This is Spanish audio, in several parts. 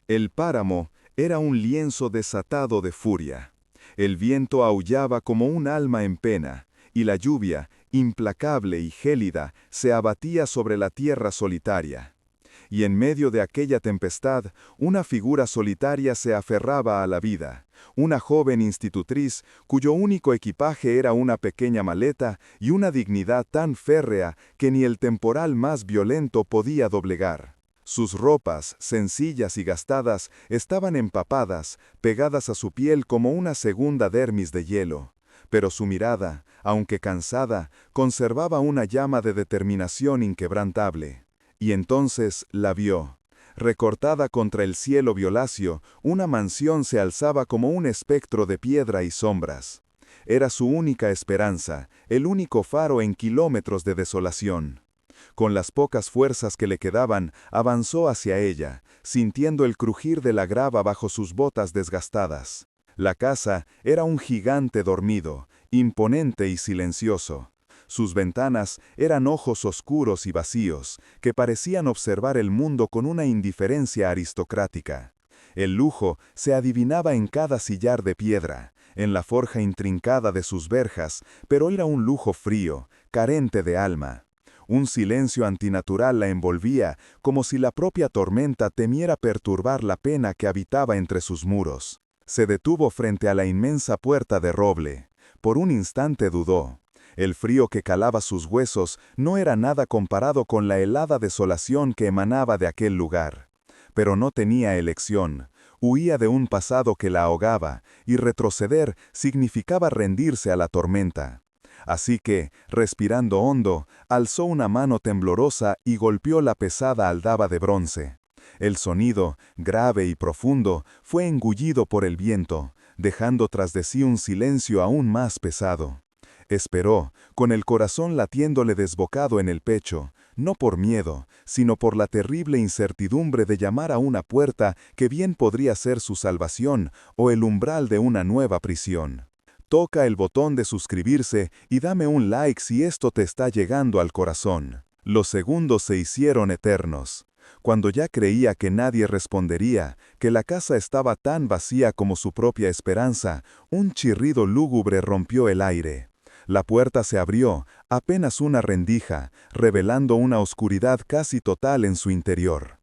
El páramo era un lienzo desatado de furia. El viento aullaba como un alma en pena, y la lluvia, implacable y gélida, se abatía sobre la tierra solitaria. Y en medio de aquella tempestad, una figura solitaria se aferraba a la vida, una joven institutriz cuyo único equipaje era una pequeña maleta y una dignidad tan férrea que ni el temporal más violento podía doblegar. Sus ropas, sencillas y gastadas, estaban empapadas, pegadas a su piel como una segunda dermis de hielo. Pero su mirada, aunque cansada, conservaba una llama de determinación inquebrantable. Y entonces la vio. Recortada contra el cielo violáceo, una mansión se alzaba como un espectro de piedra y sombras. Era su única esperanza, el único faro en kilómetros de desolación. Con las pocas fuerzas que le quedaban, avanzó hacia ella, sintiendo el crujir de la grava bajo sus botas desgastadas. La casa era un gigante dormido, imponente y silencioso. Sus ventanas eran ojos oscuros y vacíos, que parecían observar el mundo con una indiferencia aristocrática. El lujo se adivinaba en cada sillar de piedra, en la forja intrincada de sus verjas, pero era un lujo frío, carente de alma. Un silencio antinatural la envolvía, como si la propia tormenta temiera perturbar la pena que habitaba entre sus muros. Se detuvo frente a la inmensa puerta de roble. Por un instante dudó. El frío que calaba sus huesos no era nada comparado con la helada desolación que emanaba de aquel lugar. Pero no tenía elección. Huía de un pasado que la ahogaba, y retroceder significaba rendirse a la tormenta. Así que, respirando hondo, alzó una mano temblorosa y golpeó la pesada aldaba de bronce. El sonido, grave y profundo, fue engullido por el viento, dejando tras de sí un silencio aún más pesado. Esperó, con el corazón latiéndole desbocado en el pecho, no por miedo, sino por la terrible incertidumbre de llamar a una puerta que bien podría ser su salvación o el umbral de una nueva prisión. Toca el botón de suscribirse y dame un like si esto te está llegando al corazón. Los segundos se hicieron eternos. Cuando ya creía que nadie respondería, que la casa estaba tan vacía como su propia esperanza, un chirrido lúgubre rompió el aire. La puerta se abrió, apenas una rendija, revelando una oscuridad casi total en su interior.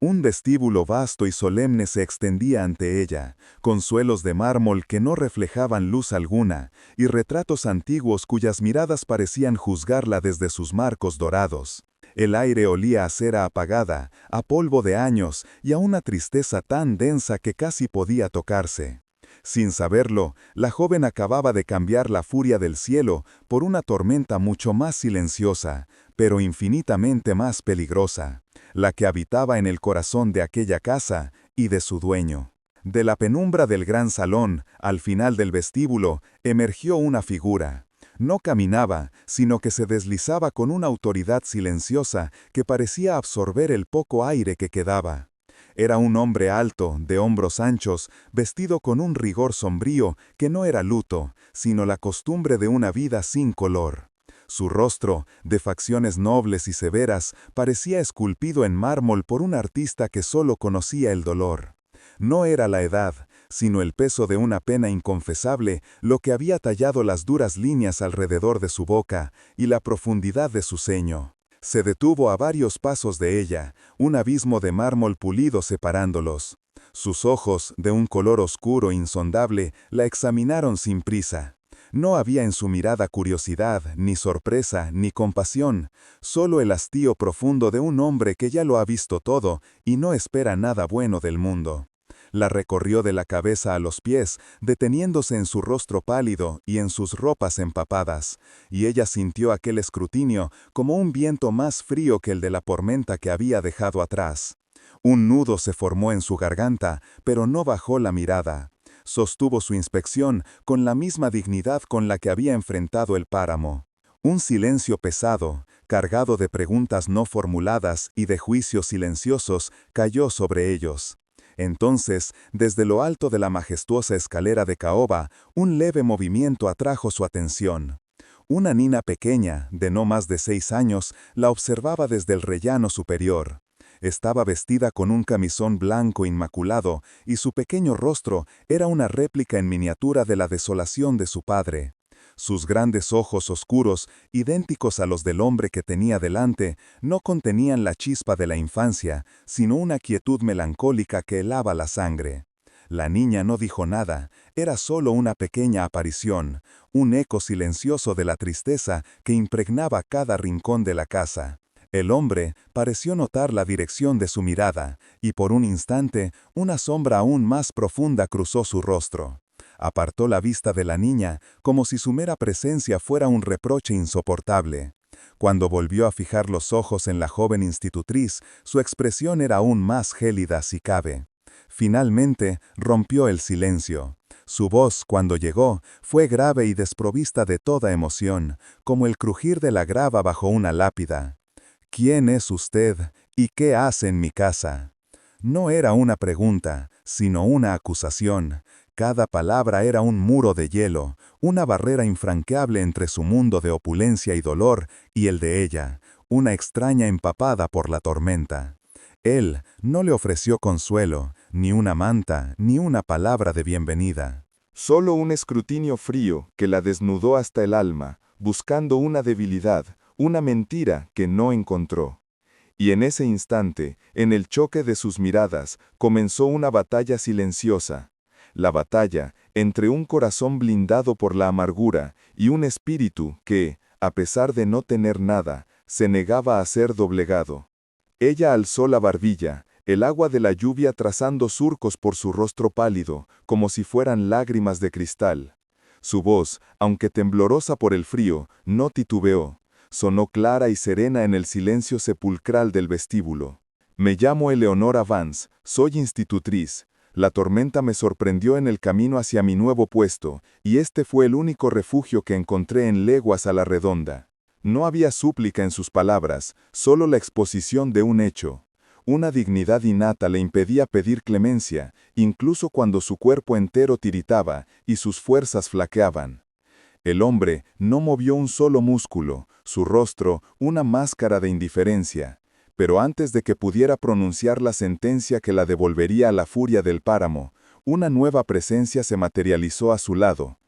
Un vestíbulo vasto y solemne se extendía ante ella, con suelos de mármol que no reflejaban luz alguna, y retratos antiguos cuyas miradas parecían juzgarla desde sus marcos dorados. El aire olía a cera apagada, a polvo de años y a una tristeza tan densa que casi podía tocarse. Sin saberlo, la joven acababa de cambiar la furia del cielo por una tormenta mucho más silenciosa, pero infinitamente más peligrosa, la que habitaba en el corazón de aquella casa y de su dueño. De la penumbra del gran salón, al final del vestíbulo, emergió una figura. No caminaba, sino que se deslizaba con una autoridad silenciosa que parecía absorber el poco aire que quedaba. Era un hombre alto, de hombros anchos, vestido con un rigor sombrío que no era luto, sino la costumbre de una vida sin color. Su rostro, de facciones nobles y severas, parecía esculpido en mármol por un artista que solo conocía el dolor. No era la edad, sino el peso de una pena inconfesable lo que había tallado las duras líneas alrededor de su boca y la profundidad de su ceño. Se detuvo a varios pasos de ella, un abismo de mármol pulido separándolos. Sus ojos, de un color oscuro e insondable, la examinaron sin prisa. No había en su mirada curiosidad, ni sorpresa, ni compasión, solo el hastío profundo de un hombre que ya lo ha visto todo y no espera nada bueno del mundo. La recorrió de la cabeza a los pies, deteniéndose en su rostro pálido y en sus ropas empapadas, y ella sintió aquel escrutinio como un viento más frío que el de la tormenta que había dejado atrás. Un nudo se formó en su garganta, pero no bajó la mirada. Sostuvo su inspección con la misma dignidad con la que había enfrentado el páramo. Un silencio pesado, cargado de preguntas no formuladas y de juicios silenciosos, cayó sobre ellos. Entonces, desde lo alto de la majestuosa escalera de caoba, un leve movimiento atrajo su atención. Una nina pequeña, de no más de 6 años, la observaba desde el rellano superior. Estaba vestida con un camisón blanco inmaculado, y su pequeño rostro era una réplica en miniatura de la desolación de su padre. Sus grandes ojos oscuros, idénticos a los del hombre que tenía delante, no contenían la chispa de la infancia, sino una quietud melancólica que helaba la sangre. La niña no dijo nada, era solo una pequeña aparición, un eco silencioso de la tristeza que impregnaba cada rincón de la casa. El hombre pareció notar la dirección de su mirada, y por un instante una sombra aún más profunda cruzó su rostro. Apartó la vista de la niña, como si su mera presencia fuera un reproche insoportable. Cuando volvió a fijar los ojos en la joven institutriz, su expresión era aún más gélida si cabe. Finalmente, rompió el silencio. Su voz, cuando llegó, fue grave y desprovista de toda emoción, como el crujir de la grava bajo una lápida. ¿Quién es usted y qué hace en mi casa? No era una pregunta, sino una acusación. Cada palabra era un muro de hielo, una barrera infranqueable entre su mundo de opulencia y dolor y el de ella, una extraña empapada por la tormenta. Él no le ofreció consuelo, ni una manta, ni una palabra de bienvenida. Solo un escrutinio frío que la desnudó hasta el alma, buscando una debilidad, una mentira que no encontró. Y en ese instante, en el choque de sus miradas, comenzó una batalla silenciosa. La batalla entre un corazón blindado por la amargura y un espíritu que, a pesar de no tener nada, se negaba a ser doblegado. Ella alzó la barbilla, el agua de la lluvia trazando surcos por su rostro pálido, como si fueran lágrimas de cristal. Su voz, aunque temblorosa por el frío, no titubeó. Sonó clara y serena en el silencio sepulcral del vestíbulo. Me llamo Eleonora Vance, soy institutriz. La tormenta me sorprendió en el camino hacia mi nuevo puesto, y este fue el único refugio que encontré en leguas a la redonda. No había súplica en sus palabras, solo la exposición de un hecho. Una dignidad innata le impedía pedir clemencia, incluso cuando su cuerpo entero tiritaba y sus fuerzas flaqueaban. El hombre no movió un solo músculo, su rostro una máscara de indiferencia. Pero antes de que pudiera pronunciar la sentencia que la devolvería a la furia del páramo, una nueva presencia se materializó a su lado.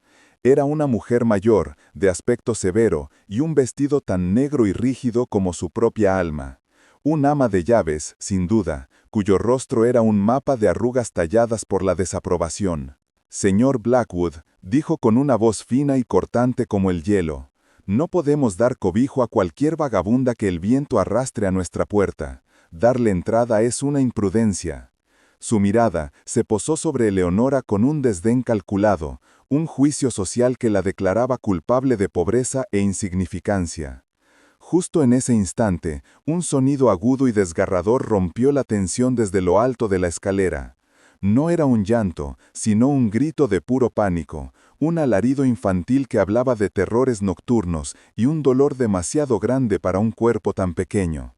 Era una mujer mayor, de aspecto severo, y un vestido tan negro y rígido como su propia alma. Un ama de llaves, sin duda, cuyo rostro era un mapa de arrugas talladas por la desaprobación. Señor Blackwood, dijo con una voz fina y cortante como el hielo, no podemos dar cobijo a cualquier vagabunda que el viento arrastre a nuestra puerta. Darle entrada es una imprudencia. Su mirada se posó sobre Eleonora con un desdén calculado, un juicio social que la declaraba culpable de pobreza e insignificancia. Justo en ese instante, un sonido agudo y desgarrador rompió la tensión desde lo alto de la escalera. No era un llanto, sino un grito de puro pánico, un alarido infantil que hablaba de terrores nocturnos y un dolor demasiado grande para un cuerpo tan pequeño.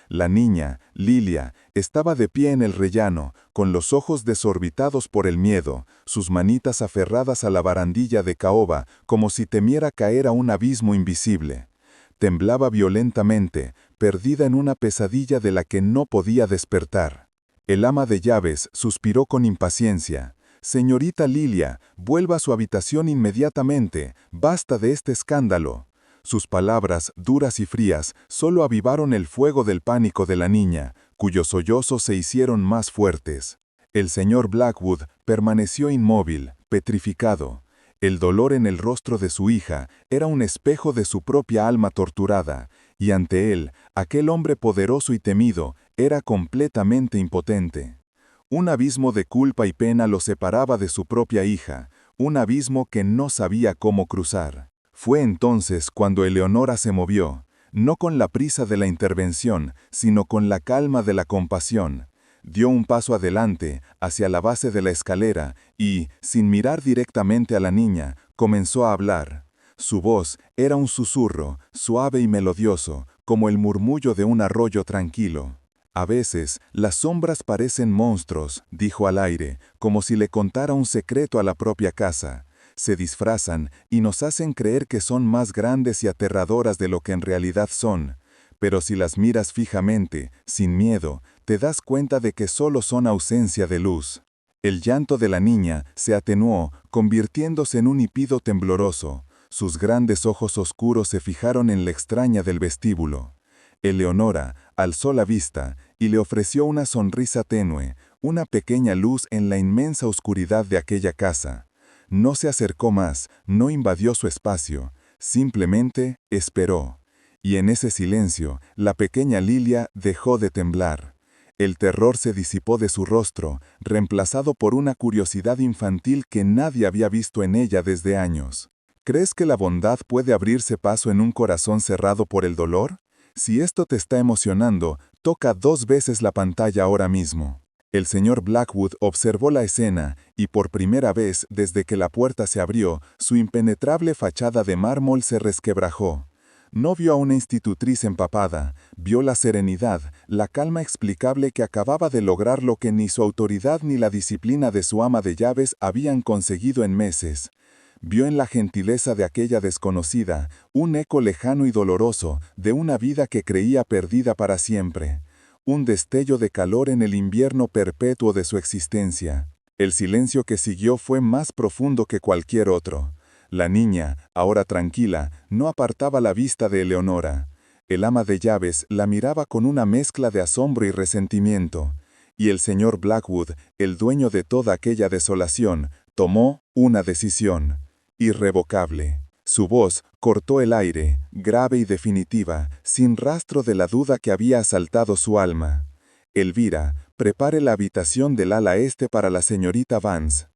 La niña, Lilia, estaba de pie en el rellano, con los ojos desorbitados por el miedo, sus manitas aferradas a la barandilla de caoba, como si temiera caer a un abismo invisible. Temblaba violentamente, perdida en una pesadilla de la que no podía despertar. El ama de llaves suspiró con impaciencia. «Señorita Lilia, vuelva a su habitación inmediatamente, basta de este escándalo». Sus palabras, duras y frías, solo avivaron el fuego del pánico de la niña, cuyos sollozos se hicieron más fuertes. El señor Blackwood permaneció inmóvil, petrificado. El dolor en el rostro de su hija era un espejo de su propia alma torturada, y ante él, aquel hombre poderoso y temido era completamente impotente. Un abismo de culpa y pena lo separaba de su propia hija, un abismo que no sabía cómo cruzar. Fue entonces cuando Eleonora se movió, no con la prisa de la intervención, sino con la calma de la compasión. Dio un paso adelante, hacia la base de la escalera, y, sin mirar directamente a la niña, comenzó a hablar. Su voz era un susurro, suave y melodioso, como el murmullo de un arroyo tranquilo. «A veces, las sombras parecen monstruos», dijo al aire, como si le contara un secreto a la propia casa. Se disfrazan y nos hacen creer que son más grandes y aterradoras de lo que en realidad son. Pero si las miras fijamente, sin miedo, te das cuenta de que solo son ausencia de luz. El llanto de la niña se atenuó, convirtiéndose en un hipido tembloroso. Sus grandes ojos oscuros se fijaron en la extraña del vestíbulo. Eleonora alzó la vista y le ofreció una sonrisa tenue, una pequeña luz en la inmensa oscuridad de aquella casa. No se acercó más, no invadió su espacio, simplemente esperó. Y en ese silencio, la pequeña Lilia dejó de temblar. El terror se disipó de su rostro, reemplazado por una curiosidad infantil que nadie había visto en ella desde años. ¿Crees que la bondad puede abrirse paso en un corazón cerrado por el dolor? Si esto te está emocionando, toca 2 veces la pantalla ahora mismo. El señor Blackwood observó la escena y por primera vez desde que la puerta se abrió, su impenetrable fachada de mármol se resquebrajó. No vio a una institutriz empapada, vio la serenidad, la calma explicable que acababa de lograr lo que ni su autoridad ni la disciplina de su ama de llaves habían conseguido en meses. Vio en la gentileza de aquella desconocida un eco lejano y doloroso de una vida que creía perdida para siempre. Un destello de calor en el invierno perpetuo de su existencia. El silencio que siguió fue más profundo que cualquier otro. La niña, ahora tranquila, no apartaba la vista de Eleonora. El ama de llaves la miraba con una mezcla de asombro y resentimiento. Y el señor Blackwood, el dueño de toda aquella desolación, tomó una decisión. Irrevocable. Su voz cortó el aire, grave y definitiva, sin rastro de la duda que había asaltado su alma. Elvira, prepare la habitación del ala este para la señorita Vance.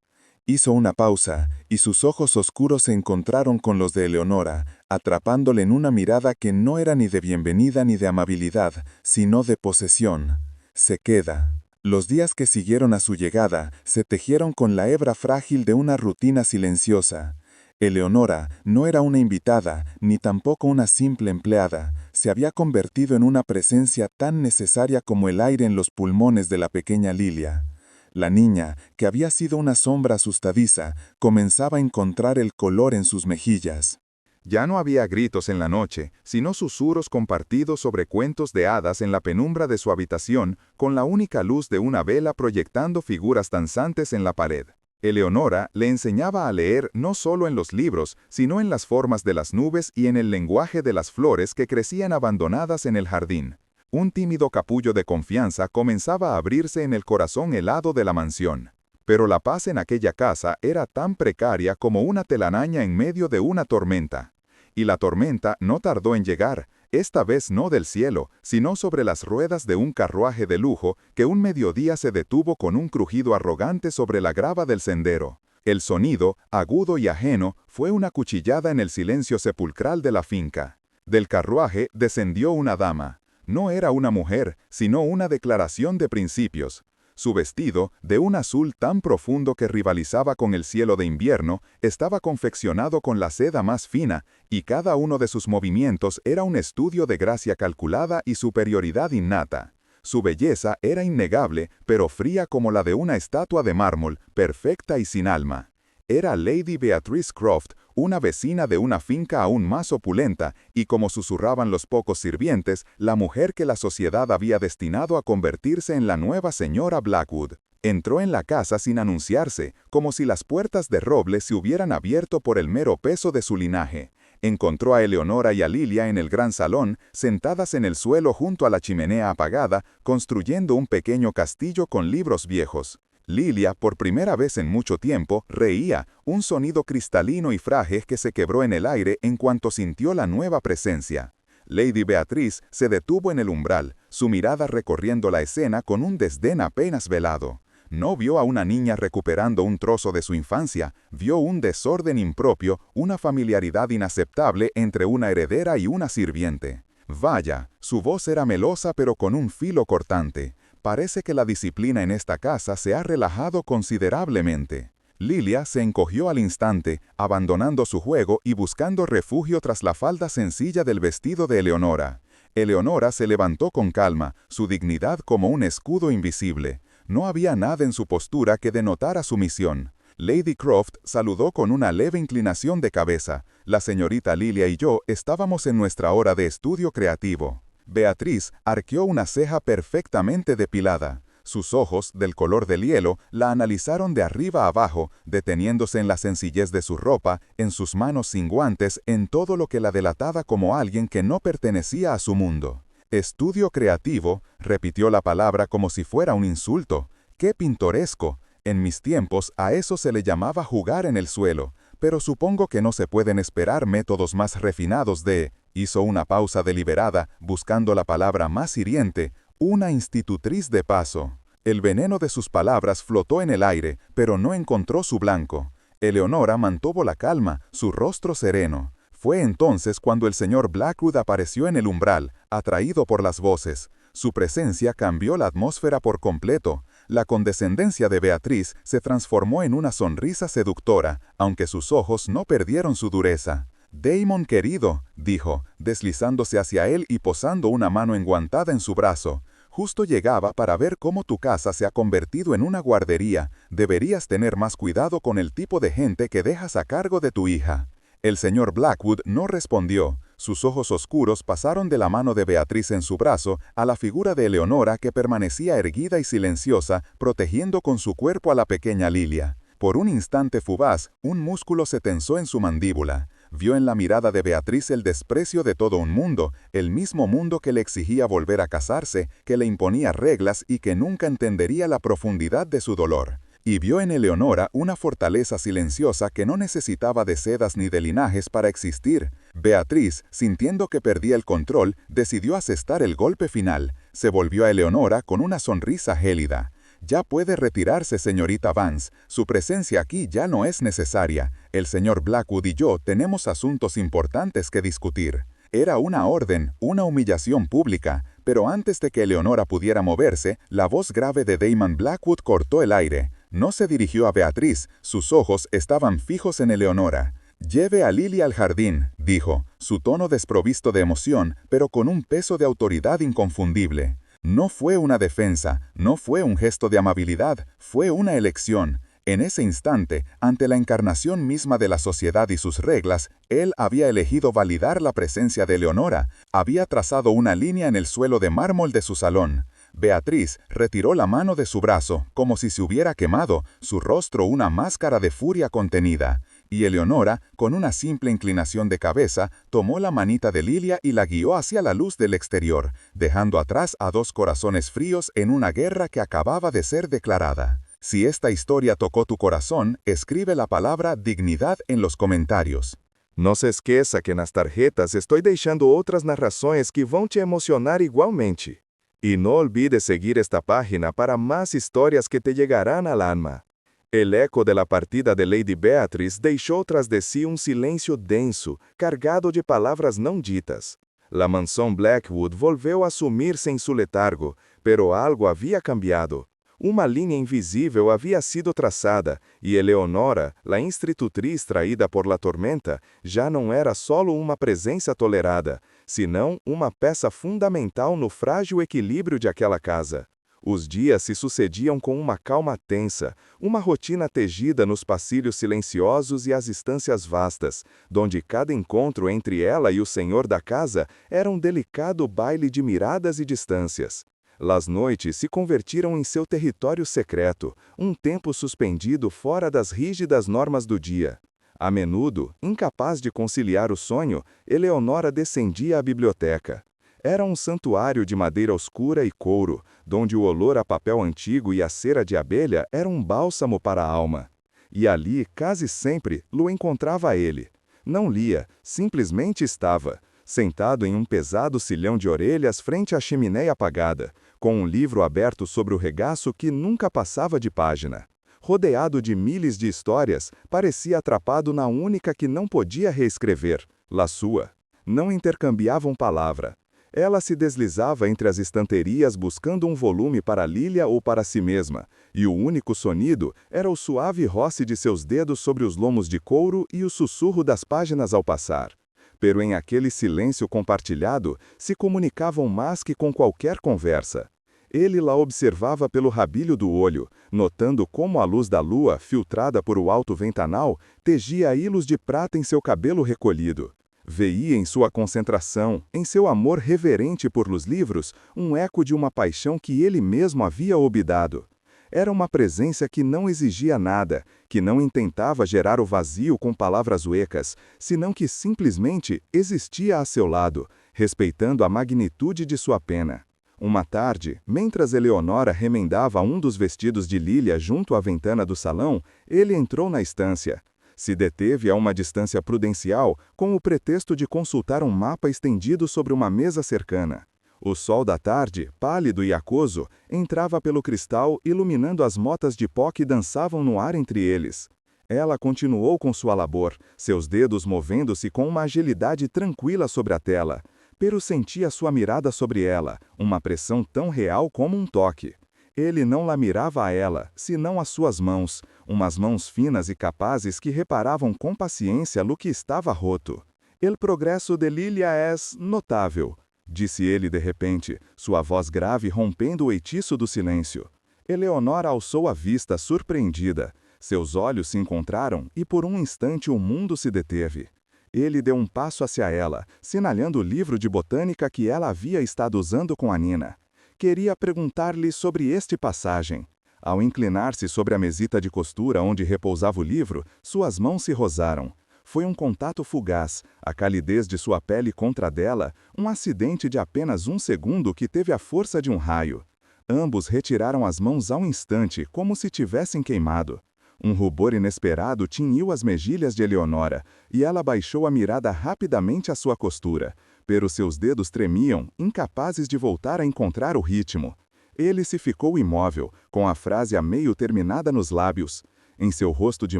Hizo una pausa, y sus ojos oscuros se encontraron con los de Eleonora, atrapándole en una mirada que no era ni de bienvenida ni de amabilidad, sino de posesión. Se queda. Los días que siguieron a su llegada se tejieron con la hebra frágil de una rutina silenciosa. Eleonora no era una invitada, ni tampoco una simple empleada. Se había convertido en una presencia tan necesaria como el aire en los pulmones de la pequeña Lilia. La niña, que había sido una sombra asustadiza, comenzaba a encontrar el color en sus mejillas. Ya no había gritos en la noche, sino susurros compartidos sobre cuentos de hadas en la penumbra de su habitación, con la única luz de una vela proyectando figuras danzantes en la pared. Eleonora le enseñaba a leer no solo en los libros, sino en las formas de las nubes y en el lenguaje de las flores que crecían abandonadas en el jardín. Un tímido capullo de confianza comenzaba a abrirse en el corazón helado de la mansión. Pero la paz en aquella casa era tan precaria como una telaraña en medio de una tormenta. Y la tormenta no tardó en llegar, esta vez no del cielo, sino sobre las ruedas de un carruaje de lujo que un mediodía se detuvo con un crujido arrogante sobre la grava del sendero. El sonido, agudo y ajeno, fue una cuchillada en el silencio sepulcral de la finca. Del carruaje descendió una dama. No era una mujer, sino una declaración de principios. Su vestido, de un azul tan profundo que rivalizaba con el cielo de invierno, estaba confeccionado con la seda más fina, y cada uno de sus movimientos era un estudio de gracia calculada y superioridad innata. Su belleza era innegable, pero fría como la de una estatua de mármol, perfecta y sin alma. Era Lady Beatrice Croft, una vecina de una finca aún más opulenta, y como susurraban los pocos sirvientes, la mujer que la sociedad había destinado a convertirse en la nueva señora Blackwood. Entró en la casa sin anunciarse, como si las puertas de roble se hubieran abierto por el mero peso de su linaje. Encontró a Eleonora y a Lilia en el gran salón, sentadas en el suelo junto a la chimenea apagada, construyendo un pequeño castillo con libros viejos. Lilia, por primera vez en mucho tiempo, reía, un sonido cristalino y frágil que se quebró en el aire en cuanto sintió la nueva presencia. Lady Beatrice se detuvo en el umbral, su mirada recorriendo la escena con un desdén apenas velado. No vio a una niña recuperando un trozo de su infancia, vio un desorden impropio, una familiaridad inaceptable entre una heredera y una sirviente. Vaya, su voz era melosa pero con un filo cortante. Parece que la disciplina en esta casa se ha relajado considerablemente. Lilia se encogió al instante, abandonando su juego y buscando refugio tras la falda sencilla del vestido de Eleonora. Eleonora se levantó con calma, su dignidad como un escudo invisible. No había nada en su postura que denotara sumisión. Lady Croft saludó con una leve inclinación de cabeza. La señorita Lilia y yo estábamos en nuestra hora de estudio creativo. Beatriz arqueó una ceja perfectamente depilada. Sus ojos, del color del hielo, la analizaron de arriba a abajo, deteniéndose en la sencillez de su ropa, en sus manos sin guantes, en todo lo que la delataba como alguien que no pertenecía a su mundo. Estudio creativo, repitió la palabra como si fuera un insulto. ¡Qué pintoresco! En mis tiempos a eso se le llamaba jugar en el suelo, pero supongo que no se pueden esperar métodos más refinados de... Hizo una pausa deliberada, buscando la palabra más hiriente, una institutriz de paso. El veneno de sus palabras flotó en el aire, pero no encontró su blanco. Eleonora mantuvo la calma, su rostro sereno. Fue entonces cuando el señor Blackwood apareció en el umbral, atraído por las voces. Su presencia cambió la atmósfera por completo. La condescendencia de Beatriz se transformó en una sonrisa seductora, aunque sus ojos no perdieron su dureza. «Damon querido», dijo, deslizándose hacia él y posando una mano enguantada en su brazo. «Justo llegaba para ver cómo tu casa se ha convertido en una guardería. Deberías tener más cuidado con el tipo de gente que dejas a cargo de tu hija». El señor Blackwood no respondió. Sus ojos oscuros pasaron de la mano de Beatriz en su brazo a la figura de Eleonora que permanecía erguida y silenciosa, protegiendo con su cuerpo a la pequeña Lilia. Por un instante fugaz, un músculo se tensó en su mandíbula. Vio en la mirada de Beatriz el desprecio de todo un mundo, el mismo mundo que le exigía volver a casarse, que le imponía reglas y que nunca entendería la profundidad de su dolor. Y vio en Eleonora una fortaleza silenciosa que no necesitaba de sedas ni de linajes para existir. Beatriz, sintiendo que perdía el control, decidió asestar el golpe final. Se volvió a Eleonora con una sonrisa gélida. «Ya puede retirarse, señorita Vance. Su presencia aquí ya no es necesaria. El señor Blackwood y yo tenemos asuntos importantes que discutir». Era una orden, una humillación pública, pero antes de que Eleonora pudiera moverse, la voz grave de Damon Blackwood cortó el aire. No se dirigió a Beatriz, sus ojos estaban fijos en Eleonora. «Lleve a Lilia al jardín», dijo, su tono desprovisto de emoción, pero con un peso de autoridad inconfundible. No fue una defensa, no fue un gesto de amabilidad, fue una elección. En ese instante, ante la encarnación misma de la sociedad y sus reglas, él había elegido validar la presencia de Eleonora, había trazado una línea en el suelo de mármol de su salón. Beatriz retiró la mano de su brazo, como si se hubiera quemado, su rostro una máscara de furia contenida. Y Eleonora, con una simple inclinación de cabeza, tomó la manita de Lilia y la guió hacia la luz del exterior, dejando atrás a dos corazones fríos en una guerra que acababa de ser declarada. Si esta historia tocó tu corazón, escribe la palabra dignidad en los comentarios. Não se esqueça que nas tarjetas estou deixando outras narrações que vão te emocionar igualmente. E não olvide seguir esta página para más histórias que te llegarán al alma. El eco de la partida de Lady Beatrice deixou tras de si um silêncio denso, cargado de palavras não ditas. La mansão Blackwood volveu a sumir-se em su letargo, pero algo havia cambiado. Uma linha invisível havia sido traçada, e Eleonora, la institutriz traída por la tormenta, já não era solo uma presença tolerada, senão uma peça fundamental no frágil equilíbrio de aquela casa. Os dias se sucediam com uma calma tensa, uma rotina tejida nos passilhos silenciosos e as estâncias vastas, donde cada encontro entre ela e o senhor da casa era um delicado baile de miradas e distâncias. Las noites se convertiram em seu território secreto, um tempo suspendido fora das rígidas normas do dia. A menudo, incapaz de conciliar o sonho, Eleonora descendia à biblioteca. Era um santuário de madeira oscura e couro, donde o olor a papel antigo e a cera de abelha era um bálsamo para a alma. E ali, quase sempre, lo encontrava ele. Não lia, simplesmente estava, sentado em um pesado silhão de orelhas frente à chaminé apagada, com um livro aberto sobre o regaço que nunca passava de página. Rodeado de milhares de histórias, parecia atrapado na única que não podia reescrever, la sua. Não intercambiavam palavra. Ela se deslizava entre as estanterias buscando um volume para Lilia ou para si mesma, e o único sonido era o suave roce de seus dedos sobre os lomos de couro e o sussurro das páginas ao passar. Pero em aquele silêncio compartilhado, se comunicavam mais que com qualquer conversa. Ele la observava pelo rabilho do olho, notando como a luz da lua, filtrada por o alto ventanal, tegia hilos de prata em seu cabelo recolhido. Veía em sua concentração, em seu amor reverente por los livros, um eco de uma paixão que ele mesmo havia obdado. Era uma presença que não exigia nada, que não intentava gerar o vazio com palavras huecas, senão que simplesmente existia a seu lado, respeitando a magnitude de sua pena. Uma tarde, mentras Eleonora remendava um dos vestidos de Lilia junto à ventana do salão, ele entrou na estância. Se deteve a uma distância prudencial, com o pretexto de consultar um mapa estendido sobre uma mesa cercana. O sol da tarde, pálido e aquoso, entrava pelo cristal, iluminando as motas de pó que dançavam no ar entre eles. Ela continuou com sua labor, seus dedos movendo-se com uma agilidade tranquila sobre a tela. Pero sentia sua mirada sobre ela, uma pressão tão real como um toque. Ele não la mirava a ela, senão as suas mãos, umas mãos finas e capazes que reparavam com paciência no que estava roto. El progresso de Lilia es notável, disse ele de repente, sua voz grave rompendo o heitiço do silêncio. Eleonora alçou a vista surpreendida. Seus olhos se encontraram e por um instante o mundo se deteve. Ele deu um passo hacia ela, sinalhando o livro de botânica que ela havia estado usando com a Nina. Queria perguntar-lhe sobre este passagem. Ao inclinar-se sobre a mesita de costura onde repousava o livro, suas mãos se rosaram. Foi um contato fugaz, a calidez de sua pele contra a dela, um acidente de apenas um segundo que teve a força de um raio. Ambos retiraram as mãos ao instante, como se tivessem queimado. Um rubor inesperado tingiu as mejilhas de Eleonora, e ela baixou a mirada rapidamente à sua costura. Pero seus dedos tremiam, incapazes de voltar a encontrar o ritmo. Ele se ficou imóvel, com a frase a meio terminada nos lábios. Em seu rosto de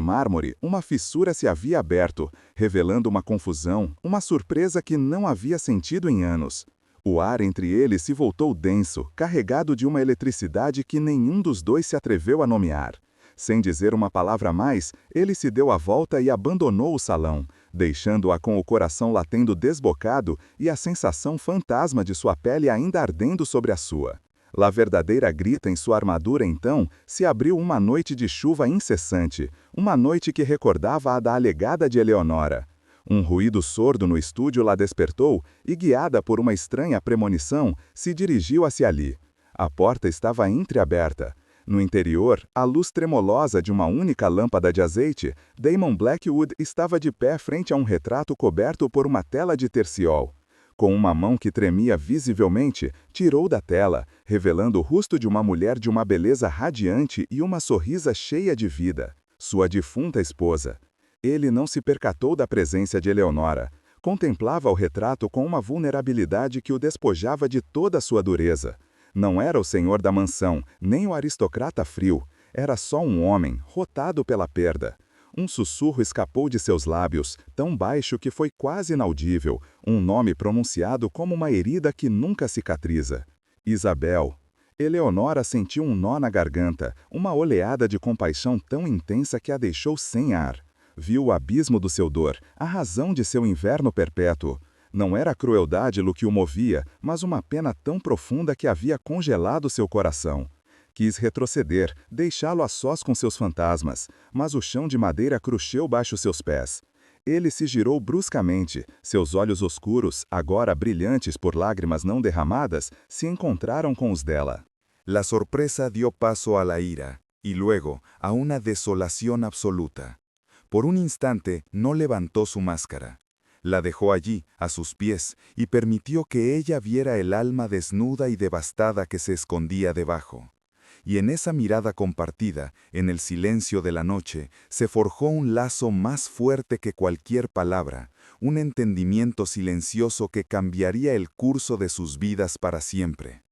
mármore, uma fissura se havia aberto, revelando uma confusão, uma surpresa que não havia sentido em anos. O ar entre eles se voltou denso, carregado de uma eletricidade que nenhum dos dois se atreveu a nomear. Sem dizer uma palavra a mais, ele se deu a volta e abandonou o salão, deixando-a com o coração latendo desbocado e a sensação fantasma de sua pele ainda ardendo sobre a sua. La verdadeira grita em sua armadura então se abriu uma noite de chuva incessante, uma noite que recordava a da alegada de Eleonora. Um ruído sordo no estúdio la despertou e, guiada por uma estranha premonição, se dirigiu hacia ali. A porta estava entreaberta. No interior, à luz tremolosa de uma única lâmpada de azeite, Damon Blackwood estava de pé frente a um retrato coberto por uma tela de terciol. Com uma mão que tremia visivelmente, tirou da tela, revelando o rosto de uma mulher de uma beleza radiante e uma sorrisa cheia de vida, sua defunta esposa. Ele não se percatou da presença de Eleonora. Contemplava o retrato com uma vulnerabilidade que o despojava de toda a sua dureza. Não era o senhor da mansão, nem o aristocrata frio. Era só um homem, rotado pela perda. Um sussurro escapou de seus lábios, tão baixo que foi quase inaudível, um nome pronunciado como uma herida que nunca cicatriza. Isabel. Eleonora sentiu um nó na garganta, uma oleada de compaixão tão intensa que a deixou sem ar. Viu o abismo do seu dor, a razão de seu inverno perpétuo. Não era a crueldade o que o movia, mas uma pena tão profunda que havia congelado seu coração. Quis retroceder, deixá-lo a sós com seus fantasmas, mas o chão de madeira cruxeu baixo seus pés. Ele se girou bruscamente, seus olhos oscuros, agora brilhantes por lágrimas não derramadas, se encontraram com os dela. La sorpresa dio paso a la ira, y luego a una desolación absoluta. Por un instante no levantó su máscara. La dejó allí, a sus pies, y permitió que ella viera el alma desnuda y devastada que se escondía debajo. Y en esa mirada compartida, en el silencio de la noche, se forjó un lazo más fuerte que cualquier palabra, un entendimiento silencioso que cambiaría el curso de sus vidas para siempre.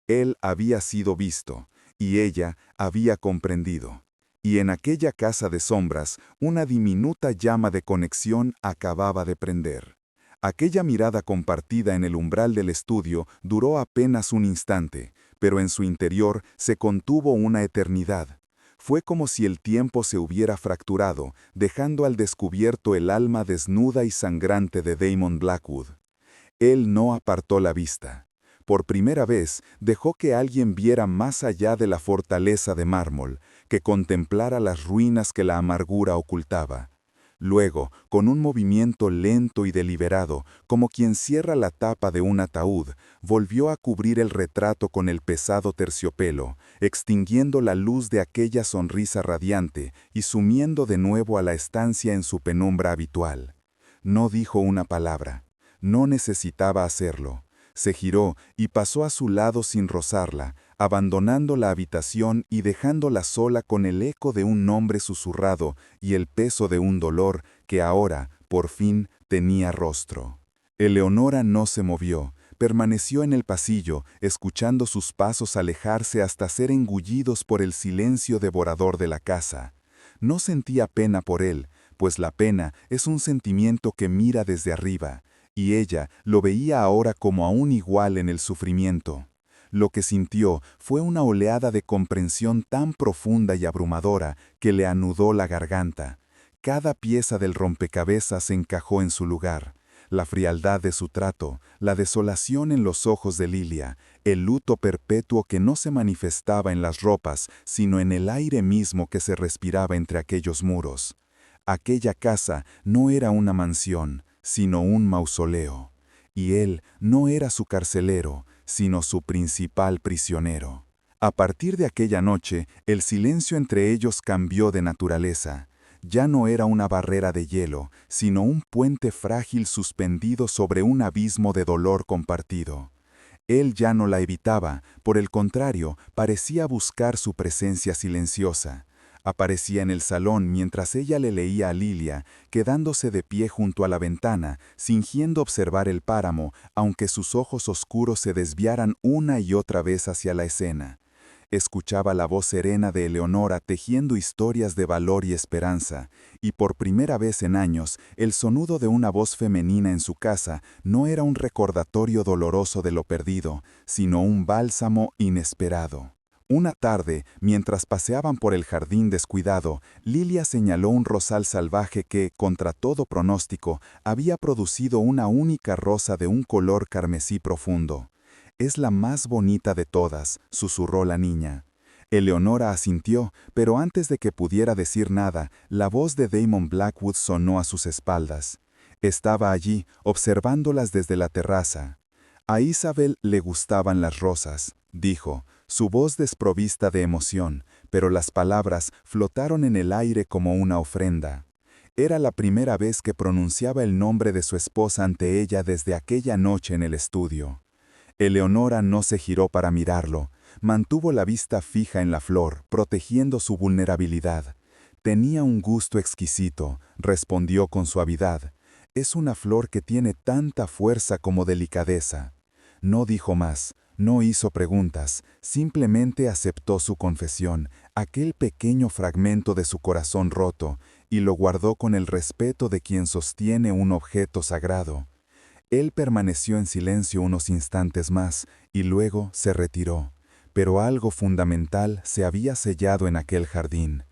Él había sido visto, y ella había comprendido. Y en aquella casa de sombras, una diminuta llama de conexión acababa de prender. Aquella mirada compartida en el umbral del estudio duró apenas un instante, pero en su interior se contuvo una eternidad. Fue como si el tiempo se hubiera fracturado, dejando al descubierto el alma desnuda y sangrante de Damon Blackwood. Él no apartó la vista. Por primera vez, dejó que alguien viera más allá de la fortaleza de mármol, que contemplara las ruinas que la amargura ocultaba. Luego, con un movimiento lento y deliberado, como quien cierra la tapa de un ataúd, volvió a cubrir el retrato con el pesado terciopelo, extinguiendo la luz de aquella sonrisa radiante y sumiendo de nuevo a la estancia en su penumbra habitual. No dijo una palabra. No necesitaba hacerlo. Se giró y pasó a su lado sin rozarla, abandonando la habitación y dejándola sola con el eco de un nombre susurrado y el peso de un dolor que ahora, por fin, tenía rostro. Eleonora no se movió, permaneció en el pasillo, escuchando sus pasos alejarse hasta ser engullidos por el silencio devorador de la casa. No sentía pena por él, pues la pena es un sentimiento que mira desde arriba, y ella lo veía ahora como a un igual en el sufrimiento. Lo que sintió fue una oleada de comprensión tan profunda y abrumadora que le anudó la garganta. Cada pieza del rompecabezas se encajó en su lugar. La frialdad de su trato, la desolación en los ojos de Lilia, el luto perpetuo que no se manifestaba en las ropas, sino en el aire mismo que se respiraba entre aquellos muros. Aquella casa no era una mansión, sino un mausoleo, y él no era su carcelero, sino su principal prisionero. A partir de aquella noche, el silencio entre ellos cambió de naturaleza. Ya no era una barrera de hielo, sino un puente frágil suspendido sobre un abismo de dolor compartido. Él ya no la evitaba, por el contrario, parecía buscar su presencia silenciosa. Aparecía en el salón mientras ella le leía a Lilia, quedándose de pie junto a la ventana, fingiendo observar el páramo, aunque sus ojos oscuros se desviaran una y otra vez hacia la escena. Escuchaba la voz serena de Eleonora tejiendo historias de valor y esperanza, y por primera vez en años, el sonido de una voz femenina en su casa no era un recordatorio doloroso de lo perdido, sino un bálsamo inesperado. Una tarde, mientras paseaban por el jardín descuidado, Lilia señaló un rosal salvaje que, contra todo pronóstico, había producido una única rosa de un color carmesí profundo. «Es la más bonita de todas», susurró la niña. Eleonora asintió, pero antes de que pudiera decir nada, la voz de Damon Blackwood sonó a sus espaldas. Estaba allí, observándolas desde la terraza. «A Isabel le gustaban las rosas», dijo, su voz desprovista de emoción, pero las palabras flotaron en el aire como una ofrenda. Era la primera vez que pronunciaba el nombre de su esposa ante ella desde aquella noche en el estudio. Eleonora no se giró para mirarlo, mantuvo la vista fija en la flor, protegiendo su vulnerabilidad. «Tenía un gusto exquisito», respondió con suavidad. «Es una flor que tiene tanta fuerza como delicadeza». No dijo más, no hizo preguntas, simplemente aceptó su confesión, aquel pequeño fragmento de su corazón roto, y lo guardó con el respeto de quien sostiene un objeto sagrado. Él permaneció en silencio unos instantes más, y luego se retiró. Pero algo fundamental se había sellado en aquel jardín.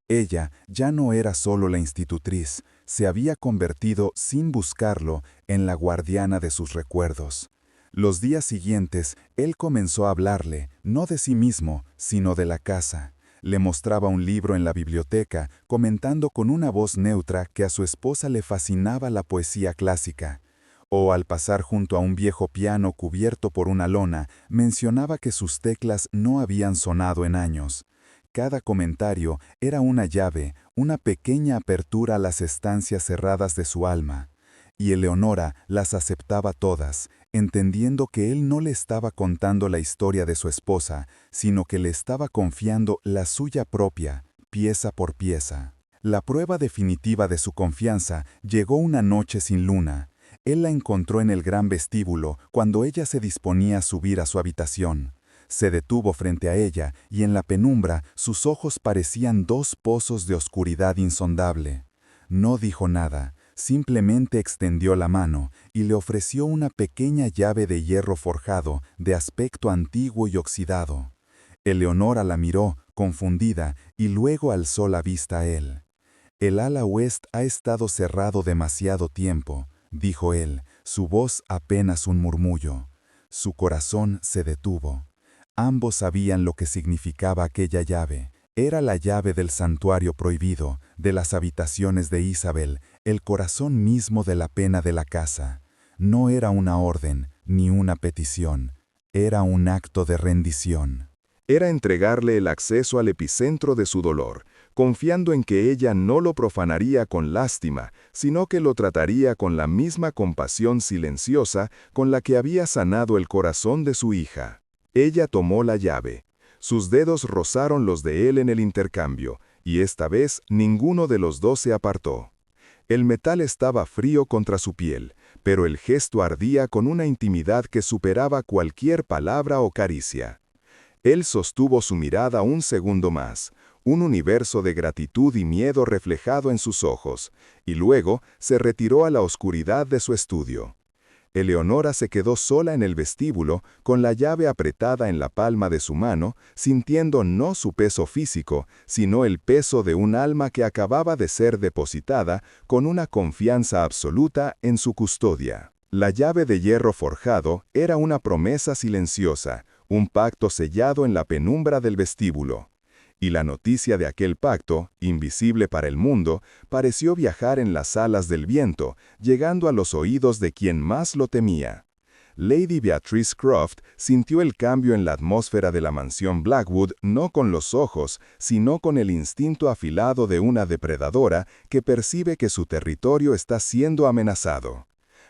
Ella ya no era solo la institutriz, se había convertido, sin buscarlo, en la guardiana de sus recuerdos. Los días siguientes, él comenzó a hablarle, no de sí mismo, sino de la casa. Le mostraba un libro en la biblioteca, comentando con una voz neutra que a su esposa le fascinaba la poesía clásica. O al pasar junto a un viejo piano cubierto por una lona, mencionaba que sus teclas no habían sonado en años. Cada comentario era una llave, una pequeña apertura a las estancias cerradas de su alma. Y Eleonora las aceptaba todas, entendiendo que él no le estaba contando la historia de su esposa, sino que le estaba confiando la suya propia, pieza por pieza. La prueba definitiva de su confianza llegó una noche sin luna. Él la encontró en el gran vestíbulo cuando ella se disponía a subir a su habitación. Se detuvo frente a ella y en la penumbra sus ojos parecían dos pozos de oscuridad insondable. No dijo nada, simplemente extendió la mano y le ofreció una pequeña llave de hierro forjado de aspecto antiguo y oxidado. Eleonora la miró, confundida, y luego alzó la vista a él. «El ala oeste ha estado cerrado demasiado tiempo», dijo él, su voz apenas un murmullo. Su corazón se detuvo. Ambos sabían lo que significaba aquella llave. Era la llave del santuario prohibido, de las habitaciones de Isabel, el corazón mismo de la pena de la casa. No era una orden, ni una petición. Era un acto de rendición. Era entregarle el acceso al epicentro de su dolor, confiando en que ella no lo profanaría con lástima, sino que lo trataría con la misma compasión silenciosa con la que había sanado el corazón de su hija. Ella tomó la llave. Sus dedos rozaron los de él en el intercambio, y esta vez ninguno de los dos se apartó. El metal estaba frío contra su piel, pero el gesto ardía con una intimidad que superaba cualquier palabra o caricia. Él sostuvo su mirada un segundo más, un universo de gratitud y miedo reflejado en sus ojos, y luego se retiró a la oscuridad de su estudio. Eleonora se quedó sola en el vestíbulo, con la llave apretada en la palma de su mano, sintiendo no su peso físico, sino el peso de un alma que acababa de ser depositada con una confianza absoluta en su custodia. La llave de hierro forjado era una promesa silenciosa, un pacto sellado en la penumbra del vestíbulo. Y la noticia de aquel pacto, invisible para el mundo, pareció viajar en las alas del viento, llegando a los oídos de quien más lo temía. Lady Beatrice Croft sintió el cambio en la atmósfera de la mansión Blackwood no con los ojos, sino con el instinto afilado de una depredadora que percibe que su territorio está siendo amenazado.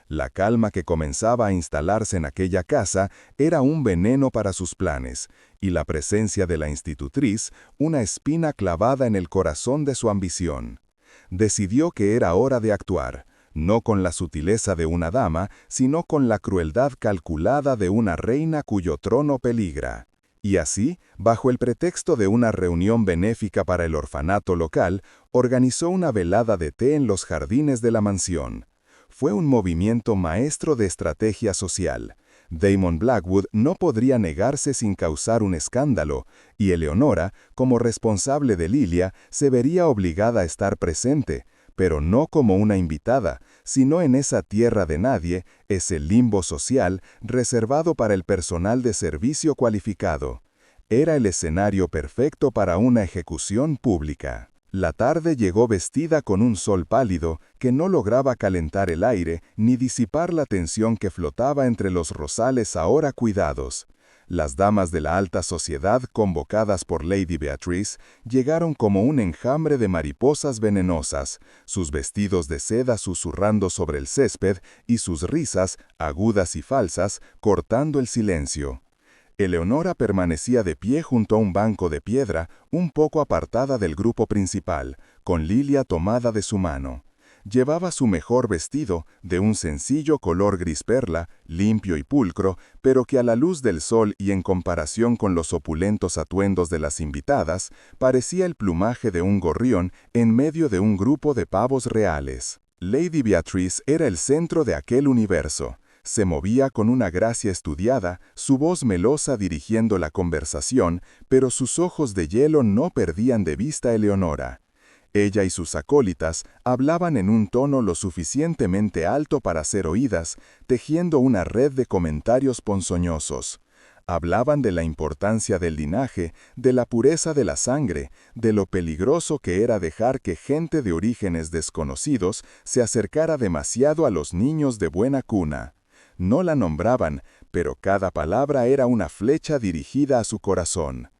La calma que comenzaba a instalarse en aquella casa era un veneno para sus planes, y la presencia de la institutriz, una espina clavada en el corazón de su ambición. Decidió que era hora de actuar, no con la sutileza de una dama, sino con la crueldad calculada de una reina cuyo trono peligra. Y así, bajo el pretexto de una reunión benéfica para el orfanato local, organizó una velada de té en los jardines de la mansión. Fue un movimiento maestro de estrategia social. Damon Blackwood no podría negarse sin causar un escándalo, y Eleonora, como responsable de Lilia, se vería obligada a estar presente, pero no como una invitada, sino en esa tierra de nadie, ese limbo social reservado para el personal de servicio cualificado. Era el escenario perfecto para una ejecución pública. La tarde llegó vestida con un sol pálido que no lograba calentar el aire ni disipar la tensión que flotaba entre los rosales ahora cuidados. Las damas de la alta sociedad convocadas por Lady Beatrice llegaron como un enjambre de mariposas venenosas, sus vestidos de seda susurrando sobre el césped y sus risas, agudas y falsas, cortando el silencio. Eleonora permanecía de pie junto a un banco de piedra, un poco apartada del grupo principal, con Lilia tomada de su mano. Llevaba su mejor vestido, de un sencillo color gris perla, limpio y pulcro, pero que a la luz del sol y en comparación con los opulentos atuendos de las invitadas, parecía el plumaje de un gorrión en medio de un grupo de pavos reales. Lady Beatrice era el centro de aquel universo. Se movía con una gracia estudiada, su voz melosa dirigiendo la conversación, pero sus ojos de hielo no perdían de vista a Eleonora. Ella y sus acólitas hablaban en un tono lo suficientemente alto para ser oídas, tejiendo una red de comentarios ponzoñosos. Hablaban de la importancia del linaje, de la pureza de la sangre, de lo peligroso que era dejar que gente de orígenes desconocidos se acercara demasiado a los niños de buena cuna. No la nombraban, pero cada palabra era una flecha dirigida a su corazón.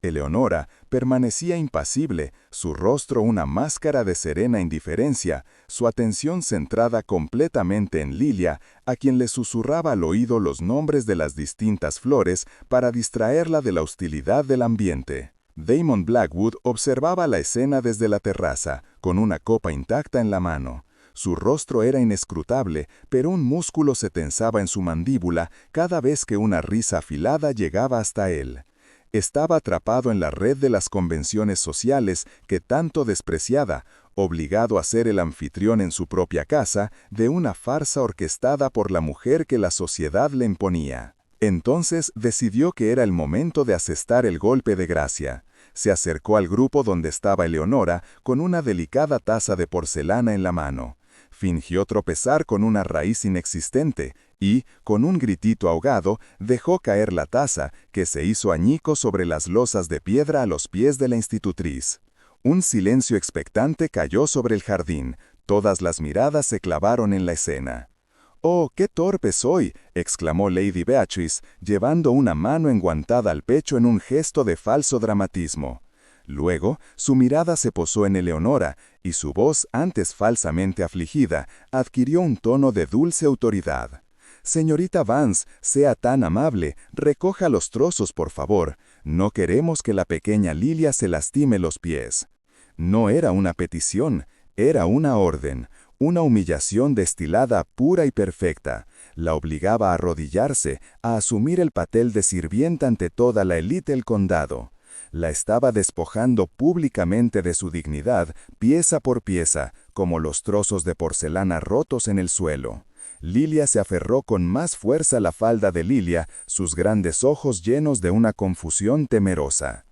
Eleonora permanecía impasible, su rostro una máscara de serena indiferencia, su atención centrada completamente en Lilia, a quien le susurraba al oído los nombres de las distintas flores para distraerla de la hostilidad del ambiente. Damon Blackwood observaba la escena desde la terraza, con una copa intacta en la mano. Su rostro era inescrutable, pero un músculo se tensaba en su mandíbula cada vez que una risa afilada llegaba hasta él. Estaba atrapado en la red de las convenciones sociales que tanto despreciaba, obligado a ser el anfitrión en su propia casa de una farsa orquestada por la mujer que la sociedad le imponía. Entonces decidió que era el momento de asestar el golpe de gracia. Se acercó al grupo donde estaba Eleonora con una delicada taza de porcelana en la mano. fingió tropezar con una raíz inexistente y, con un gritito ahogado, dejó caer la taza, que se hizo añicos sobre las losas de piedra a los pies de la institutriz. Un silencio expectante cayó sobre el jardín. Todas las miradas se clavaron en la escena. «¡Oh, qué torpe soy!», exclamó Lady Beatrice, llevando una mano enguantada al pecho en un gesto de falso dramatismo. Luego, su mirada se posó en Eleonora, y su voz, antes falsamente afligida, adquirió un tono de dulce autoridad. «Señorita Vance, sea tan amable, recoja los trozos, por favor. No queremos que la pequeña Lilia se lastime los pies». No era una petición, era una orden. Una humillación destilada pura y perfecta. La obligaba a arrodillarse, a asumir el papel de sirvienta ante toda la élite del condado. La estaba despojando públicamente de su dignidad, pieza por pieza, como los trozos de porcelana rotos en el suelo. Lilia se aferró con más fuerza a la falda de Lilia, sus grandes ojos llenos de una confusión temerosa.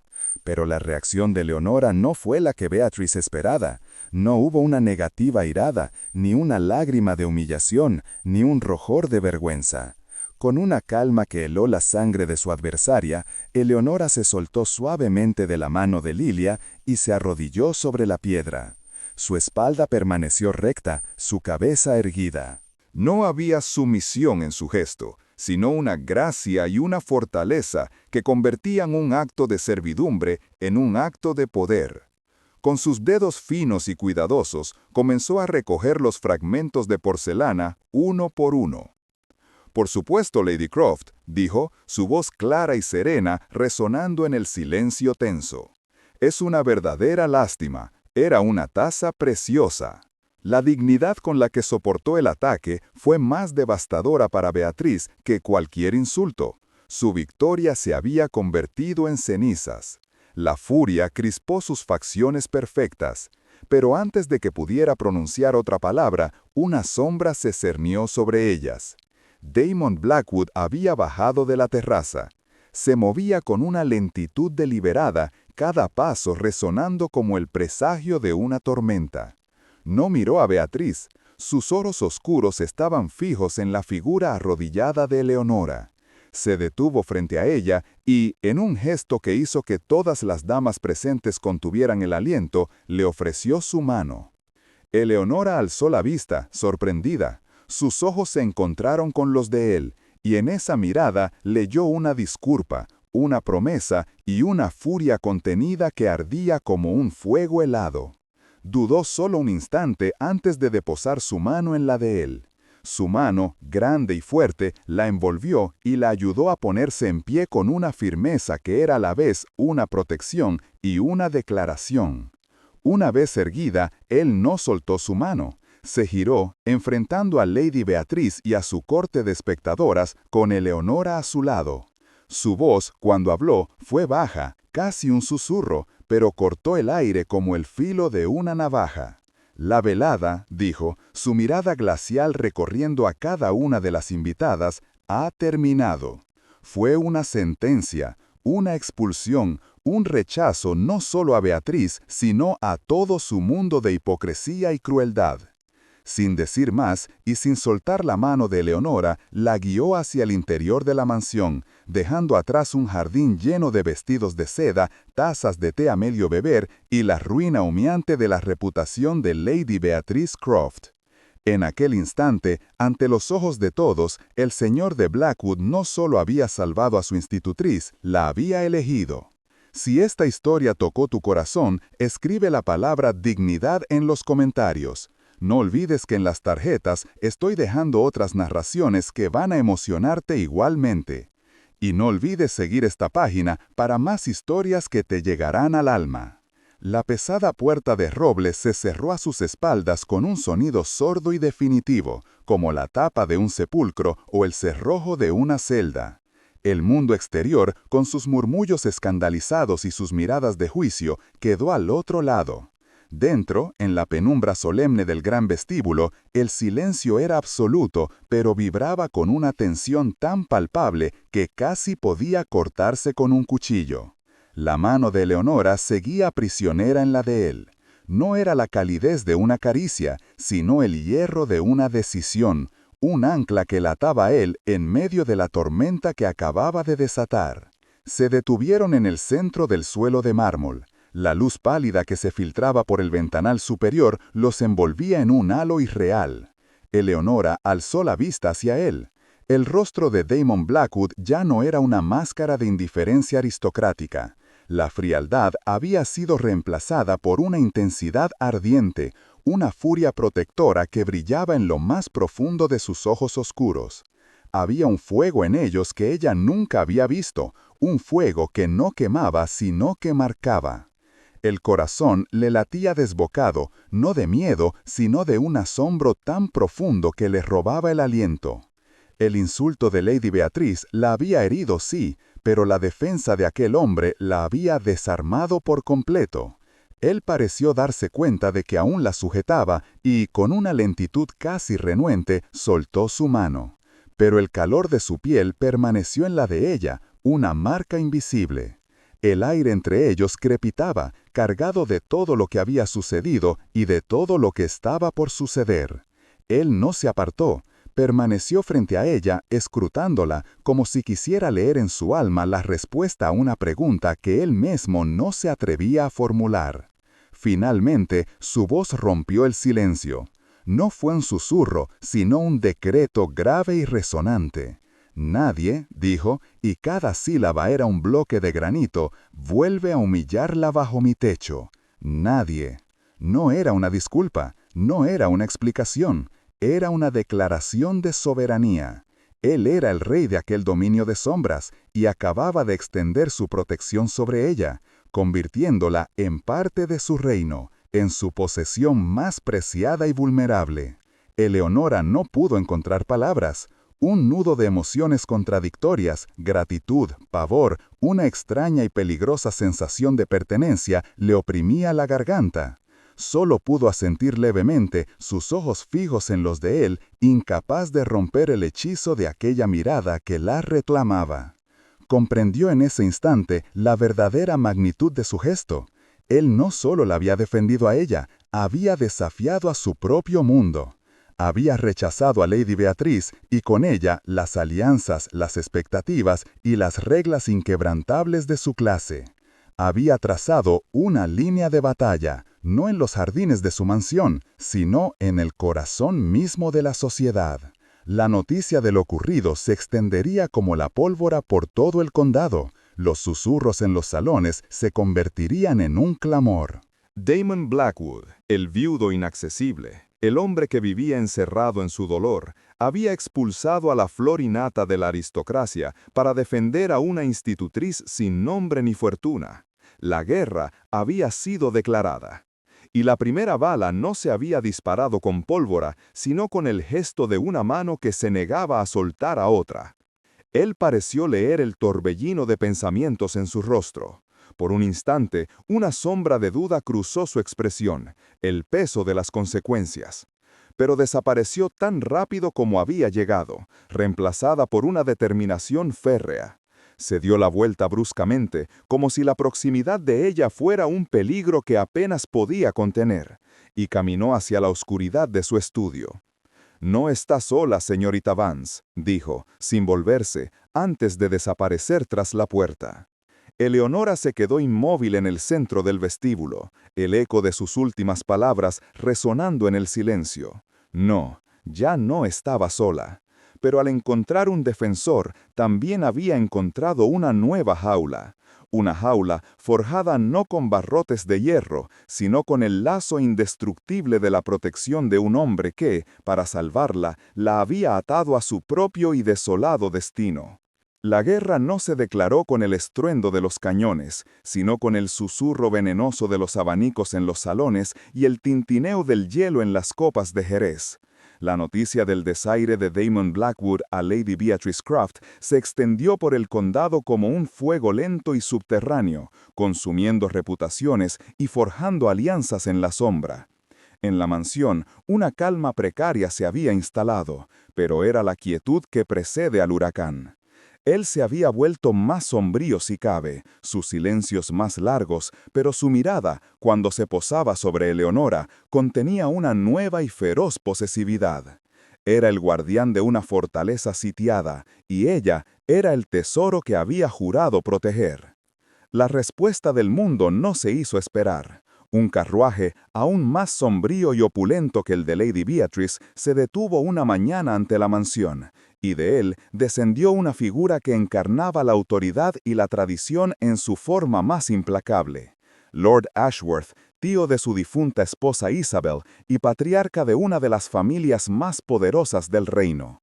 Pero la reacción de Leonora no fue la que Beatrice esperaba. No hubo una negativa airada, ni una lágrima de humillación, ni un rojor de vergüenza. Con una calma que heló la sangre de su adversaria, Eleonora se soltó suavemente de la mano de Lilia y se arrodilló sobre la piedra. Su espalda permaneció recta, su cabeza erguida. No había sumisión en su gesto, sino una gracia y una fortaleza que convertían un acto de servidumbre en un acto de poder. Con sus dedos finos y cuidadosos, comenzó a recoger los fragmentos de porcelana uno por uno. «Por supuesto, Lady Croft», dijo, su voz clara y serena resonando en el silencio tenso. «Es una verdadera lástima. Era una taza preciosa». La dignidad con la que soportó el ataque fue más devastadora para Beatriz que cualquier insulto. Su victoria se había convertido en cenizas. La furia crispó sus facciones perfectas, pero antes de que pudiera pronunciar otra palabra, una sombra se cernió sobre ellas. Damon Blackwood había bajado de la terraza. Se movía con una lentitud deliberada, cada paso resonando como el presagio de una tormenta. No miró a Beatriz. Sus ojos oscuros estaban fijos en la figura arrodillada de Eleonora. Se detuvo frente a ella y, en un gesto que hizo que todas las damas presentes contuvieran el aliento, le ofreció su mano. Eleonora alzó la vista, sorprendida. Sus ojos se encontraron con los de él, y en esa mirada leyó una disculpa, una promesa y una furia contenida que ardía como un fuego helado. Dudó solo un instante antes de deposar su mano en la de él. Su mano, grande y fuerte, la envolvió y la ayudó a ponerse en pie con una firmeza que era a la vez una protección y una declaración. Una vez erguida, él no soltó su mano. Se giró, enfrentando a Lady Beatriz y a su corte de espectadoras, con Eleonora a su lado. Su voz, cuando habló, fue baja, casi un susurro, pero cortó el aire como el filo de una navaja. «La velada», dijo, su mirada glacial recorriendo a cada una de las invitadas, «ha terminado». Fue una sentencia, una expulsión, un rechazo no solo a Beatriz, sino a todo su mundo de hipocresía y crueldad. Sin decir más y sin soltar la mano de Eleonora, la guió hacia el interior de la mansión, dejando atrás un jardín lleno de vestidos de seda, tazas de té a medio beber y la ruina humeante de la reputación de Lady Beatrice Croft. En aquel instante, ante los ojos de todos, el señor de Blackwood no solo había salvado a su institutriz, la había elegido. Si esta historia tocó tu corazón, escribe la palabra dignidad en los comentarios. No olvides que en las tarjetas estoy dejando otras narraciones que van a emocionarte igualmente. Y no olvides seguir esta página para más historias que te llegarán al alma. La pesada puerta de roble se cerró a sus espaldas con un sonido sordo y definitivo, como la tapa de un sepulcro o el cerrojo de una celda. El mundo exterior, con sus murmullos escandalizados y sus miradas de juicio, quedó al otro lado. Dentro, en la penumbra solemne del gran vestíbulo, el silencio era absoluto, pero vibraba con una tensión tan palpable que casi podía cortarse con un cuchillo. La mano de Eleonora seguía prisionera en la de él. No era la calidez de una caricia, sino el hierro de una decisión, un ancla que la ataba a él en medio de la tormenta que acababa de desatar. Se detuvieron en el centro del suelo de mármol. La luz pálida que se filtraba por el ventanal superior los envolvía en un halo irreal. Eleonora alzó la vista hacia él. El rostro de Damon Blackwood ya no era una máscara de indiferencia aristocrática. La frialdad había sido reemplazada por una intensidad ardiente, una furia protectora que brillaba en lo más profundo de sus ojos oscuros. Había un fuego en ellos que ella nunca había visto, un fuego que no quemaba sino que marcaba. El corazón le latía desbocado, no de miedo, sino de un asombro tan profundo que le robaba el aliento. El insulto de Lady Beatriz la había herido, sí, pero la defensa de aquel hombre la había desarmado por completo. Él pareció darse cuenta de que aún la sujetaba y, con una lentitud casi renuente, soltó su mano. Pero el calor de su piel permaneció en la de ella, una marca invisible. El aire entre ellos crepitaba, cargado de todo lo que había sucedido y de todo lo que estaba por suceder. Él no se apartó. Permaneció frente a ella, escrutándola, como si quisiera leer en su alma la respuesta a una pregunta que él mismo no se atrevía a formular. Finalmente, su voz rompió el silencio. No fue un susurro, sino un decreto grave y resonante. Nadie, dijo, y cada sílaba era un bloque de granito, vuelve a humillarla bajo mi techo. Nadie. No era una disculpa, no era una explicación. Era una declaración de soberanía. Él era el rey de aquel dominio de sombras y acababa de extender su protección sobre ella, convirtiéndola en parte de su reino, en su posesión más preciada y vulnerable. Eleonora no pudo encontrar palabras. Un nudo de emociones contradictorias, gratitud, pavor, una extraña y peligrosa sensación de pertenencia le oprimía la garganta. Solo pudo asentir levemente, sus ojos fijos en los de él, incapaz de romper el hechizo de aquella mirada que la reclamaba. Comprendió en ese instante la verdadera magnitud de su gesto. Él no solo la había defendido a ella, había desafiado a su propio mundo. Había rechazado a Lady Beatriz y con ella las alianzas, las expectativas y las reglas inquebrantables de su clase. Había trazado una línea de batalla, no en los jardines de su mansión, sino en el corazón mismo de la sociedad. La noticia de lo ocurrido se extendería como la pólvora por todo el condado. Los susurros en los salones se convertirían en un clamor. Damon Blackwood, el viudo inaccesible, el hombre que vivía encerrado en su dolor, había expulsado a la flor innata de la aristocracia para defender a una institutriz sin nombre ni fortuna. La guerra había sido declarada. Y la primera bala no se había disparado con pólvora, sino con el gesto de una mano que se negaba a soltar a otra. Él pareció leer el torbellino de pensamientos en su rostro. Por un instante, una sombra de duda cruzó su expresión, el peso de las consecuencias. Pero desapareció tan rápido como había llegado, reemplazada por una determinación férrea. Se dio la vuelta bruscamente, como si la proximidad de ella fuera un peligro que apenas podía contener, y caminó hacia la oscuridad de su estudio. «No está sola, señorita Vance», dijo, sin volverse, antes de desaparecer tras la puerta. Eleonora se quedó inmóvil en el centro del vestíbulo, el eco de sus últimas palabras resonando en el silencio. No, ya no estaba sola. Pero al encontrar un defensor, también había encontrado una nueva jaula. Una jaula forjada no con barrotes de hierro, sino con el lazo indestructible de la protección de un hombre que, para salvarla, la había atado a su propio y desolado destino. La guerra no se declaró con el estruendo de los cañones, sino con el susurro venenoso de los abanicos en los salones y el tintineo del hielo en las copas de Jerez. La noticia del desaire de Damon Blackwood a Lady Beatrice Croft se extendió por el condado como un fuego lento y subterráneo, consumiendo reputaciones y forjando alianzas en la sombra. En la mansión, una calma precaria se había instalado, pero era la quietud que precede al huracán. Él se había vuelto más sombrío si cabe, sus silencios más largos, pero su mirada, cuando se posaba sobre Eleonora, contenía una nueva y feroz posesividad. Era el guardián de una fortaleza sitiada, y ella era el tesoro que había jurado proteger. La respuesta del mundo no se hizo esperar. Un carruaje, aún más sombrío y opulento que el de Lady Beatrice, se detuvo una mañana ante la mansión, y de él descendió una figura que encarnaba la autoridad y la tradición en su forma más implacable. Lord Ashworth, tío de su difunta esposa Isabel y patriarca de una de las familias más poderosas del reino.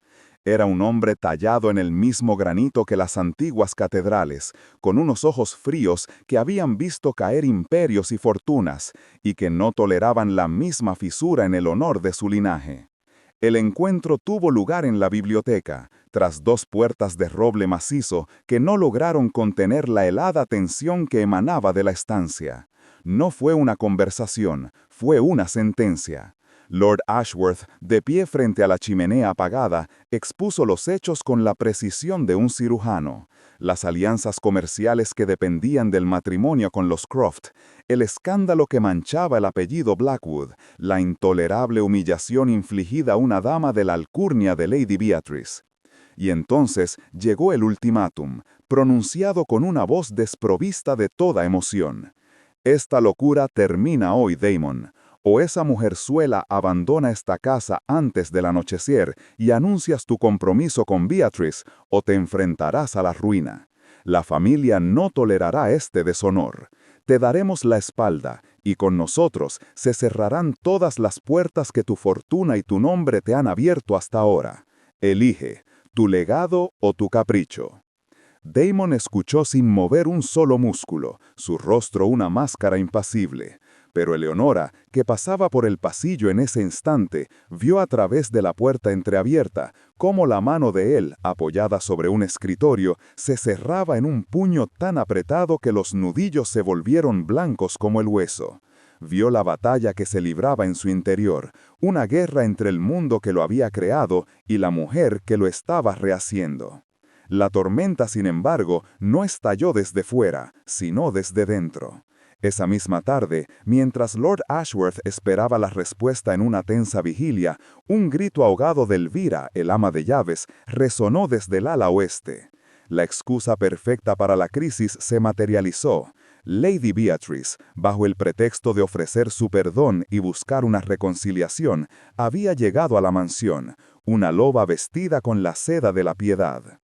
Era un hombre tallado en el mismo granito que las antiguas catedrales, con unos ojos fríos que habían visto caer imperios y fortunas, y que no toleraban la misma fisura en el honor de su linaje. El encuentro tuvo lugar en la biblioteca, tras dos puertas de roble macizo que no lograron contener la helada tensión que emanaba de la estancia. No fue una conversación, fue una sentencia. Lord Ashworth, de pie frente a la chimenea apagada, expuso los hechos con la precisión de un cirujano. Las alianzas comerciales que dependían del matrimonio con los Croft, el escándalo que manchaba el apellido Blackwood, la intolerable humillación infligida a una dama de la alcurnia de Lady Beatrice. Y entonces llegó el ultimátum, pronunciado con una voz desprovista de toda emoción. Esta locura termina hoy, Daemon. O esa mujerzuela abandona esta casa antes del anochecer y anuncias tu compromiso con Beatrice, o te enfrentarás a la ruina. La familia no tolerará este deshonor. Te daremos la espalda, y con nosotros se cerrarán todas las puertas que tu fortuna y tu nombre te han abierto hasta ahora. Elige, tu legado o tu capricho. Daemon escuchó sin mover un solo músculo, su rostro una máscara impasible. Pero Eleonora, que pasaba por el pasillo en ese instante, vio a través de la puerta entreabierta cómo la mano de él, apoyada sobre un escritorio, se cerraba en un puño tan apretado que los nudillos se volvieron blancos como el hueso. Vio la batalla que se libraba en su interior, una guerra entre el mundo que lo había creado y la mujer que lo estaba rehaciendo. La tormenta, sin embargo, no estalló desde fuera, sino desde dentro. Esa misma tarde, mientras Lord Ashworth esperaba la respuesta en una tensa vigilia, un grito ahogado de Elvira, el ama de llaves, resonó desde el ala oeste. La excusa perfecta para la crisis se materializó. Lady Beatrice, bajo el pretexto de ofrecer su perdón y buscar una reconciliación, había llegado a la mansión, una loba vestida con la seda de la piedad.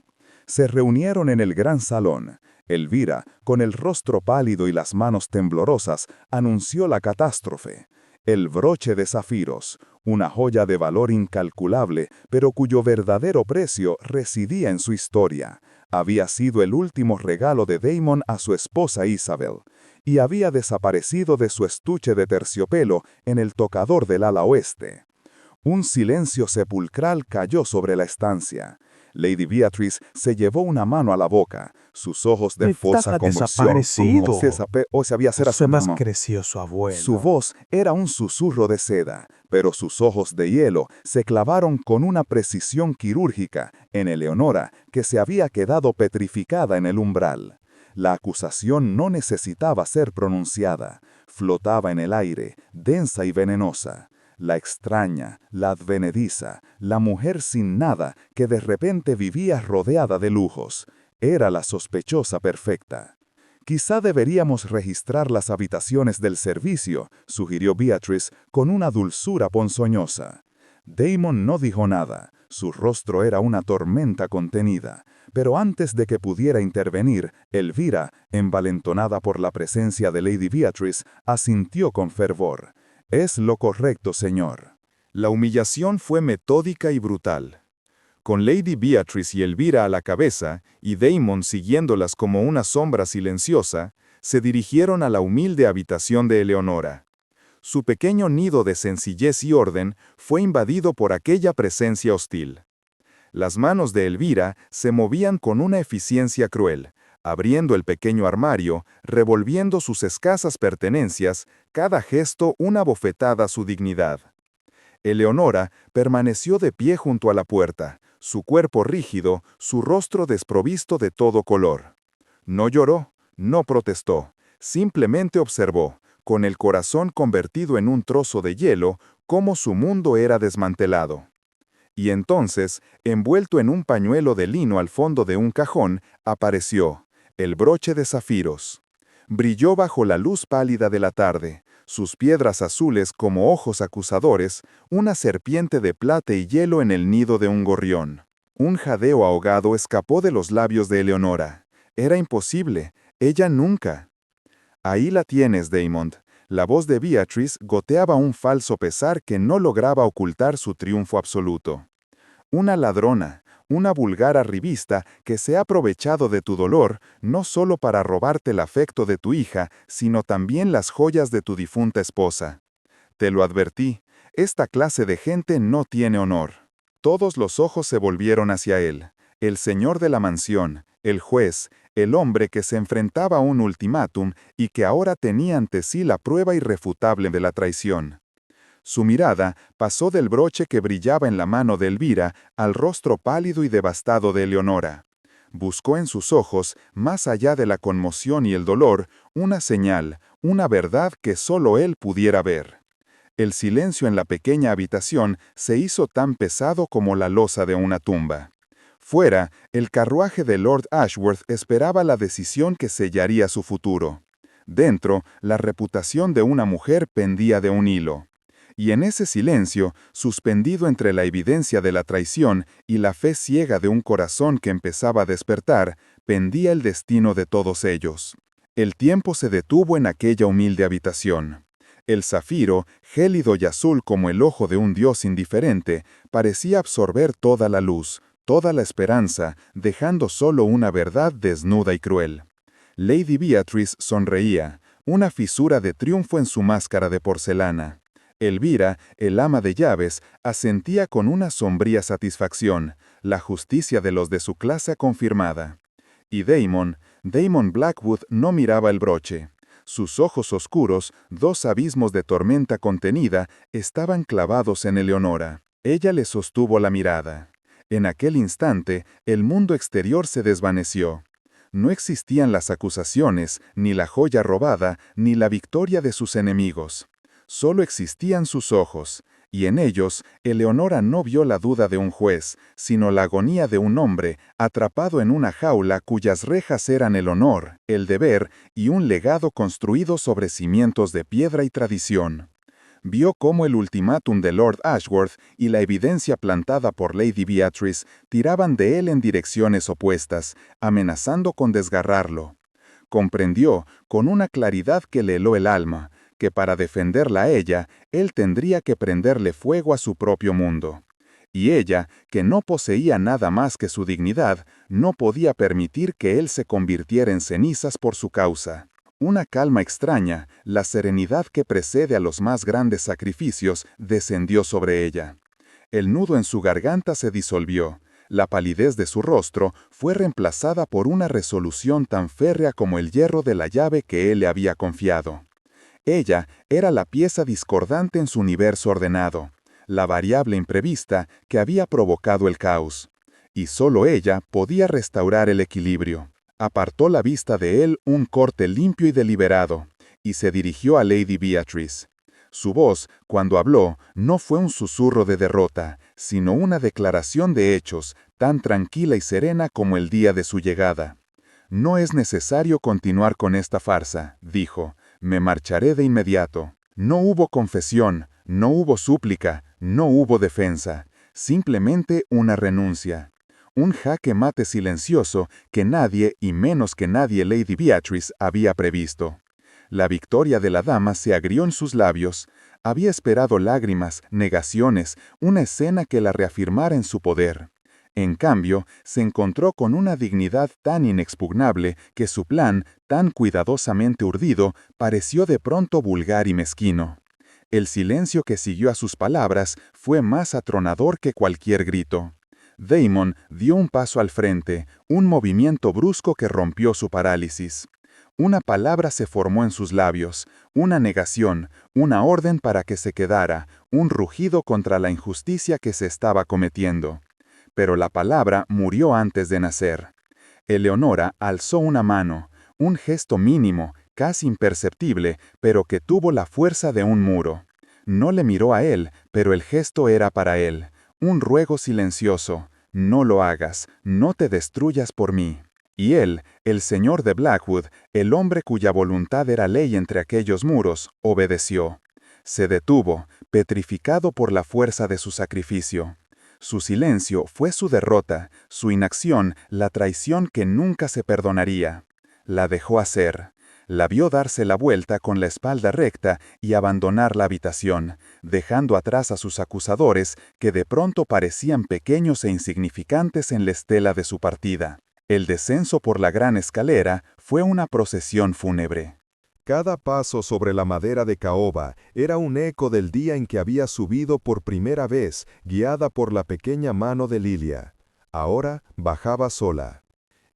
Se reunieron en el gran salón. Elvira, con el rostro pálido y las manos temblorosas, anunció la catástrofe. El broche de zafiros, una joya de valor incalculable, pero cuyo verdadero precio residía en su historia, había sido el último regalo de Daemon a su esposa Isabel, y había desaparecido de su estuche de terciopelo en el tocador del ala oeste. Un silencio sepulcral cayó sobre la estancia. Lady Beatrice se llevó una mano a la boca, sus ojos de fosa convulsión, Se más creció su abuelo. Su voz era un susurro de seda, pero sus ojos de hielo se clavaron con una precisión quirúrgica en Eleonora, que se había quedado petrificada en el umbral. La acusación no necesitaba ser pronunciada, flotaba en el aire, densa y venenosa. La extraña, la advenediza, la mujer sin nada que de repente vivía rodeada de lujos. Era la sospechosa perfecta. Quizá deberíamos registrar las habitaciones del servicio, sugirió Beatrice con una dulzura ponzoñosa. Daemon no dijo nada, su rostro era una tormenta contenida, pero antes de que pudiera intervenir, Elvira, envalentonada por la presencia de Lady Beatrice, asintió con fervor. «Es lo correcto, señor». La humillación fue metódica y brutal. Con Lady Beatrice y Elvira a la cabeza, y Daemon siguiéndolas como una sombra silenciosa, se dirigieron a la humilde habitación de Eleonora. Su pequeño nido de sencillez y orden fue invadido por aquella presencia hostil. Las manos de Elvira se movían con una eficiencia cruel, abriendo el pequeño armario, revolviendo sus escasas pertenencias, cada gesto una bofetada a su dignidad. Eleonora permaneció de pie junto a la puerta, su cuerpo rígido, su rostro desprovisto de todo color. No lloró, no protestó, simplemente observó, con el corazón convertido en un trozo de hielo, cómo su mundo era desmantelado. Y entonces, envuelto en un pañuelo de lino al fondo de un cajón, apareció el broche de zafiros. Brilló bajo la luz pálida de la tarde, sus piedras azules como ojos acusadores, una serpiente de plata y hielo en el nido de un gorrión. Un jadeo ahogado escapó de los labios de Eleonora. Era imposible, ella nunca. Ahí la tienes, Damon. La voz de Beatrice goteaba un falso pesar que no lograba ocultar su triunfo absoluto. Una ladrona, una vulgar arribista que se ha aprovechado de tu dolor no solo para robarte el afecto de tu hija, sino también las joyas de tu difunta esposa. Te lo advertí, esta clase de gente no tiene honor. Todos los ojos se volvieron hacia él, el señor de la mansión, el juez, el hombre que se enfrentaba a un ultimátum y que ahora tenía ante sí la prueba irrefutable de la traición. Su mirada pasó del broche que brillaba en la mano de Elvira al rostro pálido y devastado de Eleonora. Buscó en sus ojos, más allá de la conmoción y el dolor, una señal, una verdad que solo él pudiera ver. El silencio en la pequeña habitación se hizo tan pesado como la losa de una tumba. Fuera, el carruaje de Lord Ashworth esperaba la decisión que sellaría su futuro. Dentro, la reputación de una mujer pendía de un hilo. Y en ese silencio, suspendido entre la evidencia de la traición y la fe ciega de un corazón que empezaba a despertar, pendía el destino de todos ellos. El tiempo se detuvo en aquella humilde habitación. El zafiro, gélido y azul como el ojo de un dios indiferente, parecía absorber toda la luz, toda la esperanza, dejando solo una verdad desnuda y cruel. Lady Beatrice sonreía, una fisura de triunfo en su máscara de porcelana. Elvira, el ama de llaves, asentía con una sombría satisfacción, la justicia de los de su clase confirmada. Y Damon Blackwood no miraba el broche. Sus ojos oscuros, dos abismos de tormenta contenida, estaban clavados en Eleonora. Ella le sostuvo la mirada. En aquel instante, el mundo exterior se desvaneció. No existían las acusaciones, ni la joya robada, ni la victoria de sus enemigos. Solo existían sus ojos, y en ellos, Eleonora no vio la duda de un juez, sino la agonía de un hombre atrapado en una jaula cuyas rejas eran el honor, el deber y un legado construido sobre cimientos de piedra y tradición. Vio cómo el ultimátum de Lord Ashworth y la evidencia plantada por Lady Beatrice tiraban de él en direcciones opuestas, amenazando con desgarrarlo. Comprendió, con una claridad que le heló el alma, que para defenderla a ella, él tendría que prenderle fuego a su propio mundo. Y ella, que no poseía nada más que su dignidad, no podía permitir que él se convirtiera en cenizas por su causa. Una calma extraña, la serenidad que precede a los más grandes sacrificios, descendió sobre ella. El nudo en su garganta se disolvió. La palidez de su rostro fue reemplazada por una resolución tan férrea como el hierro de la llave que él le había confiado. Ella era la pieza discordante en su universo ordenado, la variable imprevista que había provocado el caos. Y solo ella podía restaurar el equilibrio. Apartó la vista de él un corte limpio y deliberado, y se dirigió a Lady Beatrice. Su voz, cuando habló, no fue un susurro de derrota, sino una declaración de hechos, tan tranquila y serena como el día de su llegada. «No es necesario continuar con esta farsa», dijo. «Me marcharé de inmediato». No hubo confesión, no hubo súplica, no hubo defensa, simplemente una renuncia. Un jaque mate silencioso que nadie, y menos que nadie Lady Beatrice, había previsto. La victoria de la dama se agrió en sus labios. Había esperado lágrimas, negaciones, una escena que la reafirmara en su poder. En cambio, se encontró con una dignidad tan inexpugnable que su plan, tan cuidadosamente urdido, pareció de pronto vulgar y mezquino. El silencio que siguió a sus palabras fue más atronador que cualquier grito. Damon dio un paso al frente, un movimiento brusco que rompió su parálisis. Una palabra se formó en sus labios, una negación, una orden para que se quedara, un rugido contra la injusticia que se estaba cometiendo. pero la palabra murió antes de nacer. Eleonora alzó una mano, un gesto mínimo, casi imperceptible, pero que tuvo la fuerza de un muro. No le miró a él, pero el gesto era para él, un ruego silencioso: no lo hagas, no te destruyas por mí. Y él, el señor de Blackwood, el hombre cuya voluntad era ley entre aquellos muros, obedeció. Se detuvo, petrificado por la fuerza de su sacrificio. Su silencio fue su derrota, su inacción la traición que nunca se perdonaría. La dejó hacer. La vio darse la vuelta con la espalda recta y abandonar la habitación, dejando atrás a sus acusadores que de pronto parecían pequeños e insignificantes en la estela de su partida. El descenso por la gran escalera fue una procesión fúnebre. Cada paso sobre la madera de caoba era un eco del día en que había subido por primera vez, guiada por la pequeña mano de Lilia. Ahora bajaba sola.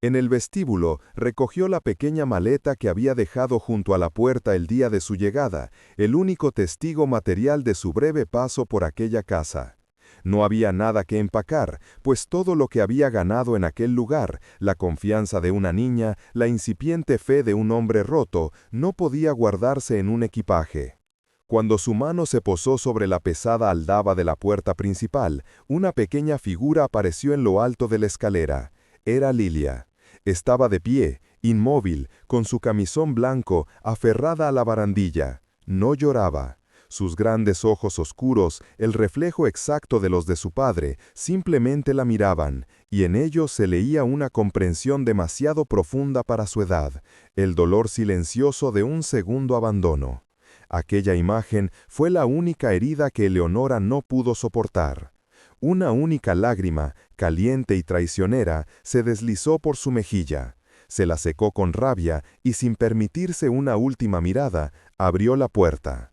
En el vestíbulo recogió la pequeña maleta que había dejado junto a la puerta el día de su llegada, el único testigo material de su breve paso por aquella casa. No había nada que empacar, pues todo lo que había ganado en aquel lugar, la confianza de una niña, la incipiente fe de un hombre roto, no podía guardarse en un equipaje. Cuando su mano se posó sobre la pesada aldaba de la puerta principal, una pequeña figura apareció en lo alto de la escalera. Era Lilia. Estaba de pie, inmóvil, con su camisón blanco, aferrada a la barandilla. No lloraba. Sus grandes ojos oscuros, el reflejo exacto de los de su padre, simplemente la miraban, y en ellos se leía una comprensión demasiado profunda para su edad, el dolor silencioso de un segundo abandono. Aquella imagen fue la única herida que Eleonora no pudo soportar. Una única lágrima, caliente y traicionera, se deslizó por su mejilla. Se la secó con rabia y, sin permitirse una última mirada, abrió la puerta.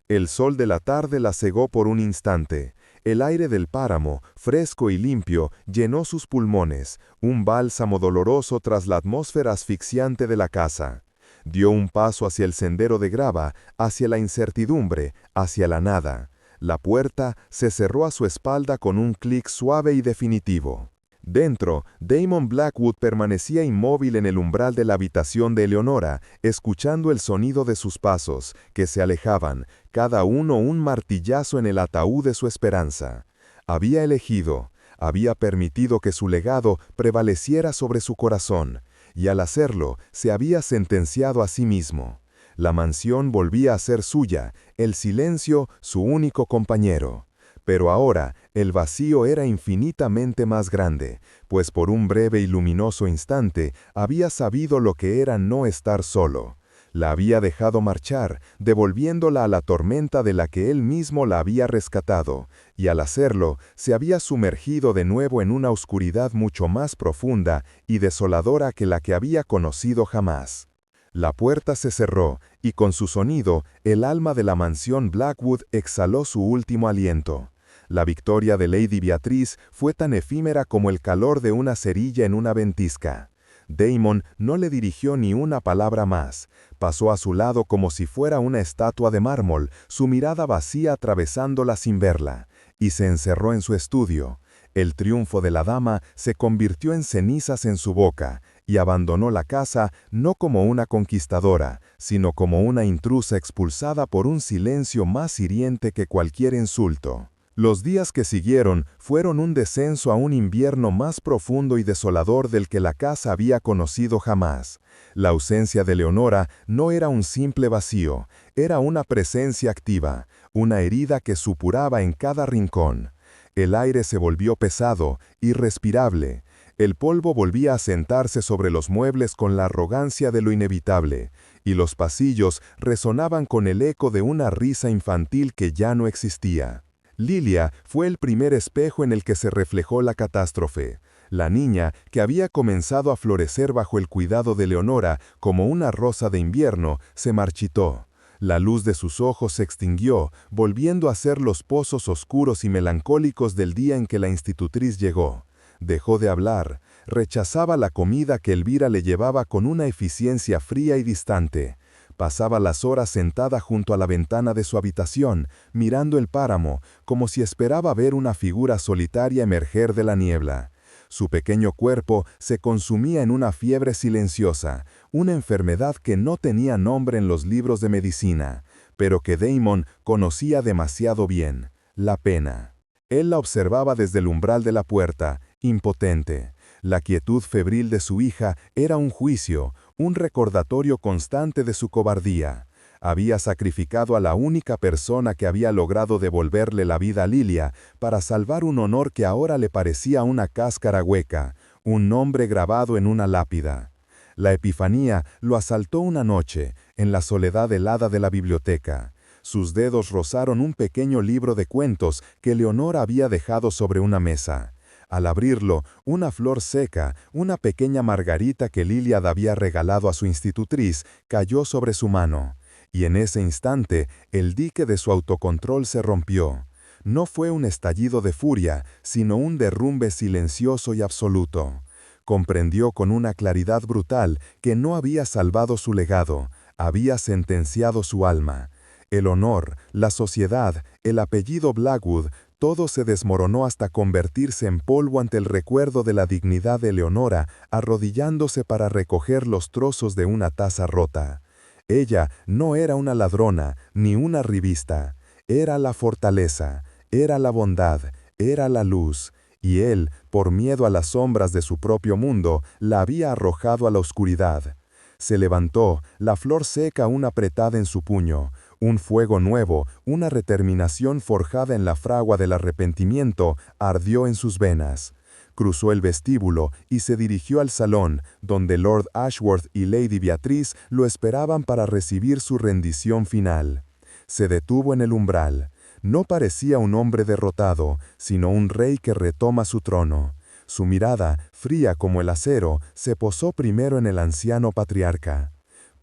El sol de la tarde la cegó por un instante. El aire del páramo, fresco y limpio, llenó sus pulmones, un bálsamo doloroso tras la atmósfera asfixiante de la casa. Dio un paso hacia el sendero de grava, hacia la incertidumbre, hacia la nada. La puerta se cerró a su espalda con un clic suave y definitivo. Dentro, Damon Blackwood permanecía inmóvil en el umbral de la habitación de Eleonora, escuchando el sonido de sus pasos, que se alejaban, cada uno un martillazo en el ataúd de su esperanza. Había elegido, había permitido que su legado prevaleciera sobre su corazón, y al hacerlo, se había sentenciado a sí mismo. La mansión volvía a ser suya, el silencio su único compañero. Pero ahora el vacío era infinitamente más grande, pues por un breve y luminoso instante había sabido lo que era no estar solo. La había dejado marchar, devolviéndola a la tormenta de la que él mismo la había rescatado, y al hacerlo se había sumergido de nuevo en una oscuridad mucho más profunda y desoladora que la que había conocido jamás. La puerta se cerró, y con su sonido, el alma de la mansión Blackwood exhaló su último aliento. La victoria de Lady Beatrice fue tan efímera como el calor de una cerilla en una ventisca. Damon no le dirigió ni una palabra más. Pasó a su lado como si fuera una estatua de mármol, su mirada vacía atravesándola sin verla, y se encerró en su estudio. El triunfo de la dama se convirtió en cenizas en su boca, y abandonó la casa no como una conquistadora, sino como una intrusa expulsada por un silencio más hiriente que cualquier insulto. Los días que siguieron fueron un descenso a un invierno más profundo y desolador del que la casa había conocido jamás. La ausencia de Eleonora no era un simple vacío, era una presencia activa, una herida que supuraba en cada rincón. El aire se volvió pesado, irrespirable. El polvo volvía a sentarse sobre los muebles con la arrogancia de lo inevitable, y los pasillos resonaban con el eco de una risa infantil que ya no existía. Lilia fue el primer espejo en el que se reflejó la catástrofe. La niña, que había comenzado a florecer bajo el cuidado de Eleonora como una rosa de invierno, se marchitó. La luz de sus ojos se extinguió, volviendo a ser los pozos oscuros y melancólicos del día en que la institutriz llegó. Dejó de hablar, rechazaba la comida que Elvira le llevaba con una eficiencia fría y distante. Pasaba las horas sentada junto a la ventana de su habitación, mirando el páramo, como si esperaba ver una figura solitaria emerger de la niebla. Su pequeño cuerpo se consumía en una fiebre silenciosa, una enfermedad que no tenía nombre en los libros de medicina, pero que Damon conocía demasiado bien: la pena. Él la observaba desde el umbral de la puerta, impotente. La quietud febril de su hija era un juicio, un recordatorio constante de su cobardía. Había sacrificado a la única persona que había logrado devolverle la vida a Lilia para salvar un honor que ahora le parecía una cáscara hueca, un nombre grabado en una lápida. La epifanía lo asaltó una noche, en la soledad helada de la biblioteca. Sus dedos rozaron un pequeño libro de cuentos que Leonor había dejado sobre una mesa. Al abrirlo, una flor seca, una pequeña margarita que Lilia había regalado a su institutriz, cayó sobre su mano. Y en ese instante, el dique de su autocontrol se rompió. No fue un estallido de furia, sino un derrumbe silencioso y absoluto. Comprendió con una claridad brutal que no había salvado su legado, había sentenciado su alma. El honor, la sociedad, el apellido Blackwood, todo se desmoronó hasta convertirse en polvo ante el recuerdo de la dignidad de Leonora, arrodillándose para recoger los trozos de una taza rota. Ella no era una ladrona, ni una arribista. Era la fortaleza, era la bondad, era la luz. Y él, por miedo a las sombras de su propio mundo, la había arrojado a la oscuridad. Se levantó, la flor seca aún apretada en su puño. Un fuego nuevo, una determinación forjada en la fragua del arrepentimiento, ardió en sus venas. Cruzó el vestíbulo y se dirigió al salón, donde Lord Ashworth y Lady Beatrice lo esperaban para recibir su rendición final. Se detuvo en el umbral. No parecía un hombre derrotado, sino un rey que retoma su trono. Su mirada, fría como el acero, se posó primero en el anciano patriarca.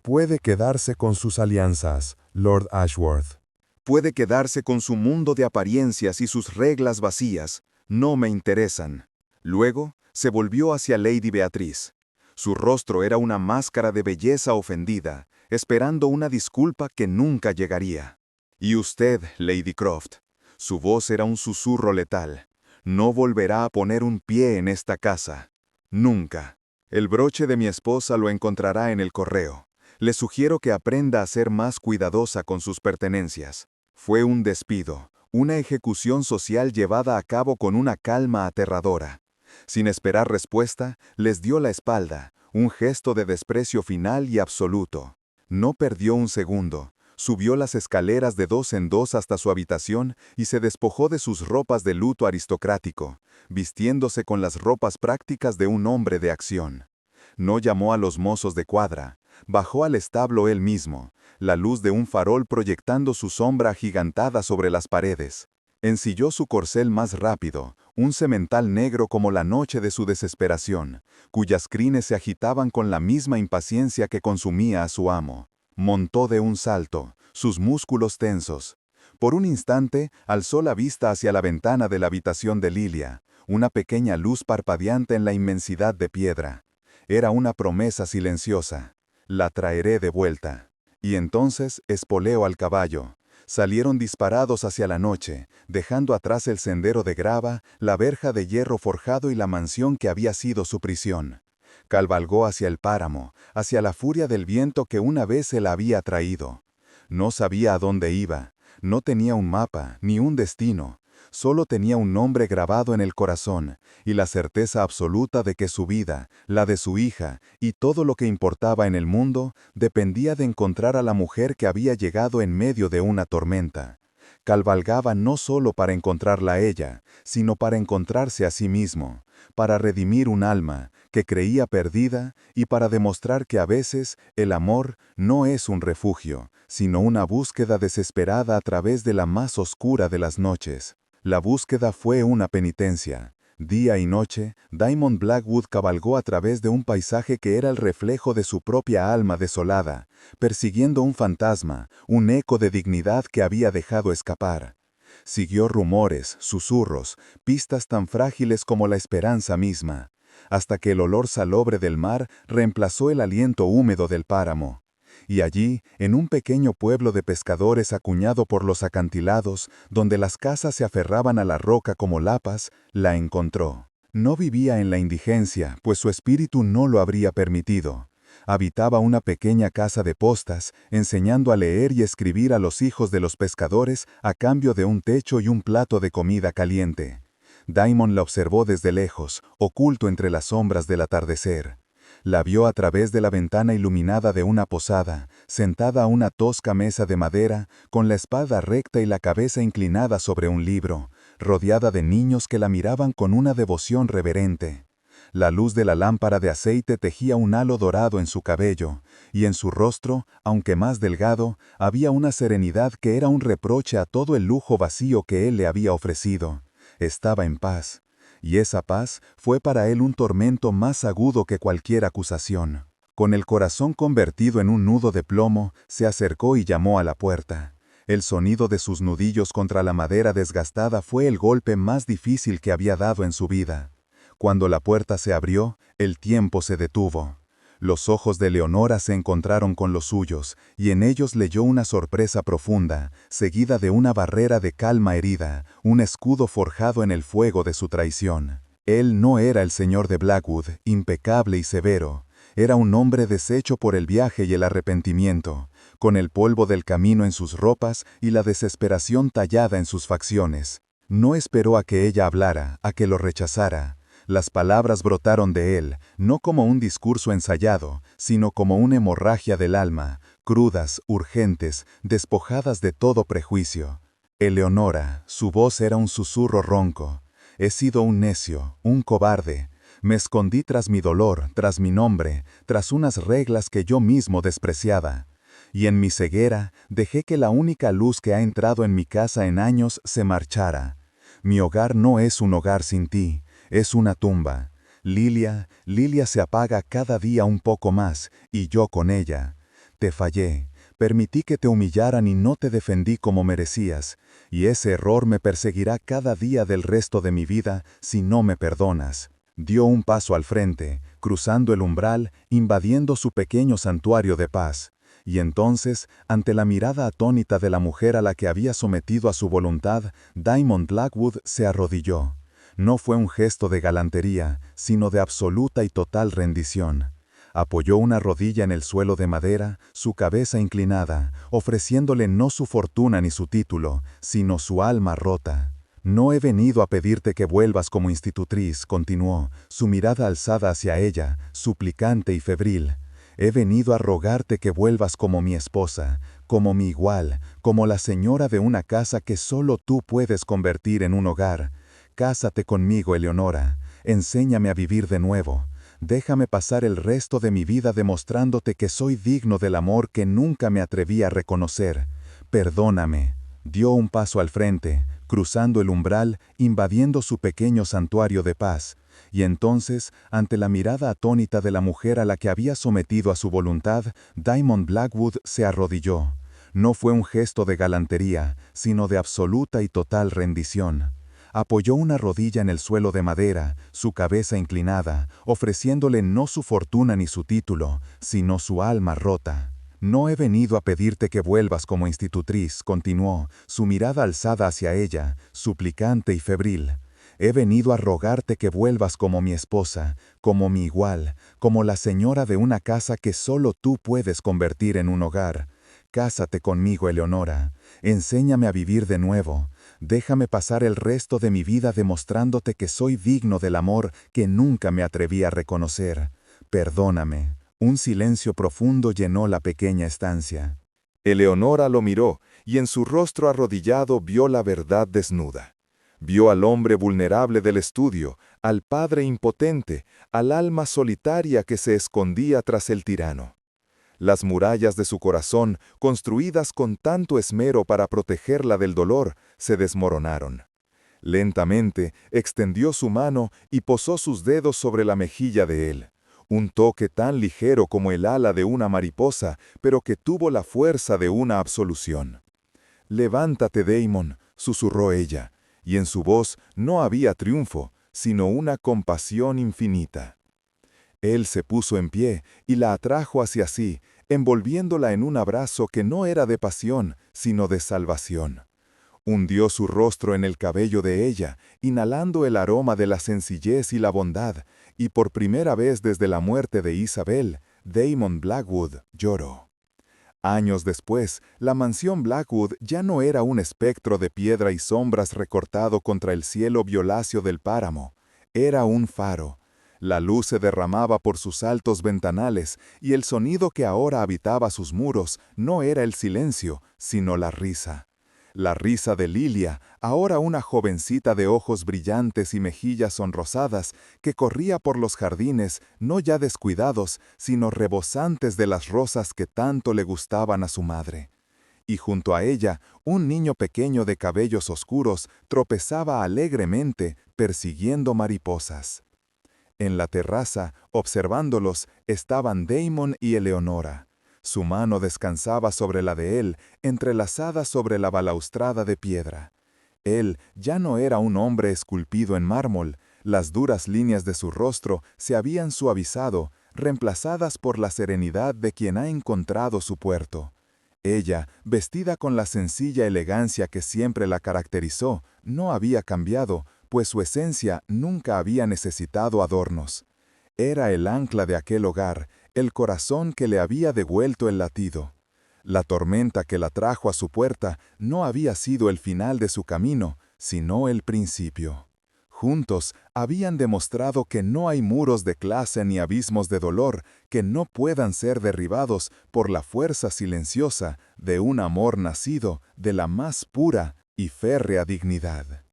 Puede quedarse con sus alianzas, Lord Ashworth. Puede quedarse con su mundo de apariencias y sus reglas vacías. No me interesan. Luego, se volvió hacia Lady Beatrice. Su rostro era una máscara de belleza ofendida, esperando una disculpa que nunca llegaría. Y usted, Lady Croft. Su voz era un susurro letal. No volverá a poner un pie en esta casa. Nunca. El broche de mi esposa lo encontrará en el correo. Le sugiero que aprenda a ser más cuidadosa con sus pertenencias. Fue un despido, una ejecución social llevada a cabo con una calma aterradora. Sin esperar respuesta, les dio la espalda, un gesto de desprecio final y absoluto. No perdió un segundo. Subió las escaleras de 2 en 2 hasta su habitación y se despojó de sus ropas de luto aristocrático, vistiéndose con las ropas prácticas de un hombre de acción. No llamó a los mozos de cuadra, bajó al establo él mismo, la luz de un farol proyectando su sombra agigantada sobre las paredes. Ensilló su corcel más rápido, un semental negro como la noche de su desesperación, cuyas crines se agitaban con la misma impaciencia que consumía a su amo. Montó de un salto, sus músculos tensos. Por un instante, alzó la vista hacia la ventana de la habitación de Lilia, una pequeña luz parpadeante en la inmensidad de piedra. Era una promesa silenciosa. La traeré de vuelta. Y entonces espoleó al caballo. Salieron disparados hacia la noche, dejando atrás el sendero de grava, la verja de hierro forjado y la mansión que había sido su prisión. Cabalgó hacia el páramo, hacia la furia del viento que una vez se la había traído. No sabía a dónde iba, no tenía un mapa, ni un destino. Solo tenía un nombre grabado en el corazón, y la certeza absoluta de que su vida, la de su hija, y todo lo que importaba en el mundo, dependía de encontrar a la mujer que había llegado en medio de una tormenta. Cabalgaba no solo para encontrarla a ella, sino para encontrarse a sí mismo, para redimir un alma que creía perdida y para demostrar que a veces el amor no es un refugio, sino una búsqueda desesperada a través de la más oscura de las noches. La búsqueda fue una penitencia. Día y noche, Damon Blackwood cabalgó a través de un paisaje que era el reflejo de su propia alma desolada, persiguiendo un fantasma, un eco de dignidad que había dejado escapar. Siguió rumores, susurros, pistas tan frágiles como la esperanza misma, hasta que el olor salobre del mar reemplazó el aliento húmedo del páramo. Y allí, en un pequeño pueblo de pescadores acuñado por los acantilados, donde las casas se aferraban a la roca como lapas, la encontró. No vivía en la indigencia, pues su espíritu no lo habría permitido. Habitaba una pequeña casa de postas, enseñando a leer y escribir a los hijos de los pescadores a cambio de un techo y un plato de comida caliente. Daimon la observó desde lejos, oculto entre las sombras del atardecer. La vio a través de la ventana iluminada de una posada, sentada a una tosca mesa de madera, con la espalda recta y la cabeza inclinada sobre un libro, rodeada de niños que la miraban con una devoción reverente. La luz de la lámpara de aceite tejía un halo dorado en su cabello, y en su rostro, aunque más delgado, había una serenidad que era un reproche a todo el lujo vacío que él le había ofrecido. Estaba en paz, y esa paz fue para él un tormento más agudo que cualquier acusación. Con el corazón convertido en un nudo de plomo, se acercó y llamó a la puerta. El sonido de sus nudillos contra la madera desgastada fue el golpe más difícil que había dado en su vida. Cuando la puerta se abrió, el tiempo se detuvo. Los ojos de Leonora se encontraron con los suyos, y en ellos leyó una sorpresa profunda, seguida de una barrera de calma herida, un escudo forjado en el fuego de su traición. Él no era el señor de Blackwood, impecable y severo. Era un hombre deshecho por el viaje y el arrepentimiento, con el polvo del camino en sus ropas y la desesperación tallada en sus facciones. No esperó a que ella hablara, a que lo rechazara. Las palabras brotaron de él, no como un discurso ensayado, sino como una hemorragia del alma, crudas, urgentes, despojadas de todo prejuicio. Eleonora, su voz era un susurro ronco. He sido un necio, un cobarde. Me escondí tras mi dolor, tras mi nombre, tras unas reglas que yo mismo despreciaba. Y en mi ceguera, dejé que la única luz que ha entrado en mi casa en años se marchara. Mi hogar no es un hogar sin ti. Es una tumba. Lilia se apaga cada día un poco más, y yo con ella. Te fallé, permití que te humillaran y no te defendí como merecías, y ese error me perseguirá cada día del resto de mi vida si no me perdonas. Dio un paso al frente, cruzando el umbral, invadiendo su pequeño santuario de paz. Y entonces, ante la mirada atónita de la mujer a la que había sometido a su voluntad, Daimon Blackwood se arrodilló. No fue un gesto de galantería, sino de absoluta y total rendición. Apoyó una rodilla en el suelo de madera, su cabeza inclinada, ofreciéndole no su fortuna ni su título, sino su alma rota. No he venido a pedirte que vuelvas como institutriz, continuó, su mirada alzada hacia ella, suplicante y febril. He venido a rogarte que vuelvas como mi esposa, como mi igual, como la señora de una casa que solo tú puedes convertir en un hogar. Cásate conmigo, Eleonora. Enséñame a vivir de nuevo. Déjame pasar el resto de mi vida demostrándote que soy digno del amor que nunca me atreví a reconocer. Perdóname. Dio un paso al frente, cruzando el umbral, invadiendo su pequeño santuario de paz. Y entonces, ante la mirada atónita de la mujer a la que había sometido a su voluntad, Daimon Blackwood se arrodilló. No fue un gesto de galantería, sino de absoluta y total rendición. Apoyó una rodilla en el suelo de madera, su cabeza inclinada, ofreciéndole no su fortuna ni su título, sino su alma rota. No he venido a pedirte que vuelvas como institutriz, continuó, su mirada alzada hacia ella, suplicante y febril. He venido a rogarte que vuelvas como mi esposa, como mi igual, como la señora de una casa que solo tú puedes convertir en un hogar. Cásate conmigo, Eleonora. Enséñame a vivir de nuevo. Déjame pasar el resto de mi vida demostrándote que soy digno del amor que nunca me atreví a reconocer. Perdóname. Un silencio profundo llenó la pequeña estancia. Eleonora lo miró, y en su rostro arrodillado vio la verdad desnuda. Vio al hombre vulnerable del estudio, al padre impotente, al alma solitaria que se escondía tras el tirano. Las murallas de su corazón, construidas con tanto esmero para protegerla del dolor, se desmoronaron. Lentamente extendió su mano y posó sus dedos sobre la mejilla de él. Un toque tan ligero como el ala de una mariposa, pero que tuvo la fuerza de una absolución. «Levántate, Daimon», susurró ella, y en su voz no había triunfo, sino una compasión infinita. Él se puso en pie y la atrajo hacia sí, envolviéndola en un abrazo que no era de pasión, sino de salvación. Hundió su rostro en el cabello de ella, inhalando el aroma de la sencillez y la bondad, y por primera vez desde la muerte de Isabel, Damon Blackwood lloró. Años después, la mansión Blackwood ya no era un espectro de piedra y sombras recortado contra el cielo violáceo del páramo. Era un faro. La luz se derramaba por sus altos ventanales, y el sonido que ahora habitaba sus muros no era el silencio, sino la risa. La risa de Lilia, ahora una jovencita de ojos brillantes y mejillas sonrosadas, que corría por los jardines, no ya descuidados, sino rebosantes de las rosas que tanto le gustaban a su madre. Y junto a ella, un niño pequeño de cabellos oscuros tropezaba alegremente, persiguiendo mariposas. En la terraza, observándolos, estaban Damon y Eleonora. Su mano descansaba sobre la de él, entrelazada sobre la balaustrada de piedra. Él ya no era un hombre esculpido en mármol, las duras líneas de su rostro se habían suavizado, reemplazadas por la serenidad de quien ha encontrado su puerto. Ella, vestida con la sencilla elegancia que siempre la caracterizó, no había cambiado, pues su esencia nunca había necesitado adornos. Era el ancla de aquel hogar, el corazón que le había devuelto el latido. La tormenta que la trajo a su puerta no había sido el final de su camino, sino el principio. Juntos habían demostrado que no hay muros de clase ni abismos de dolor que no puedan ser derribados por la fuerza silenciosa de un amor nacido de la más pura y férrea dignidad.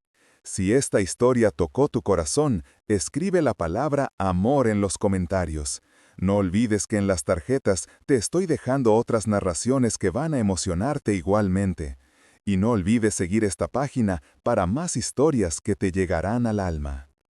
Si esta historia tocó tu corazón, escribe la palabra amor en los comentarios. No olvides que en las tarjetas te estoy dejando otras narraciones que van a emocionarte igualmente. Y no olvides seguir esta página para más historias que te llegarán al alma.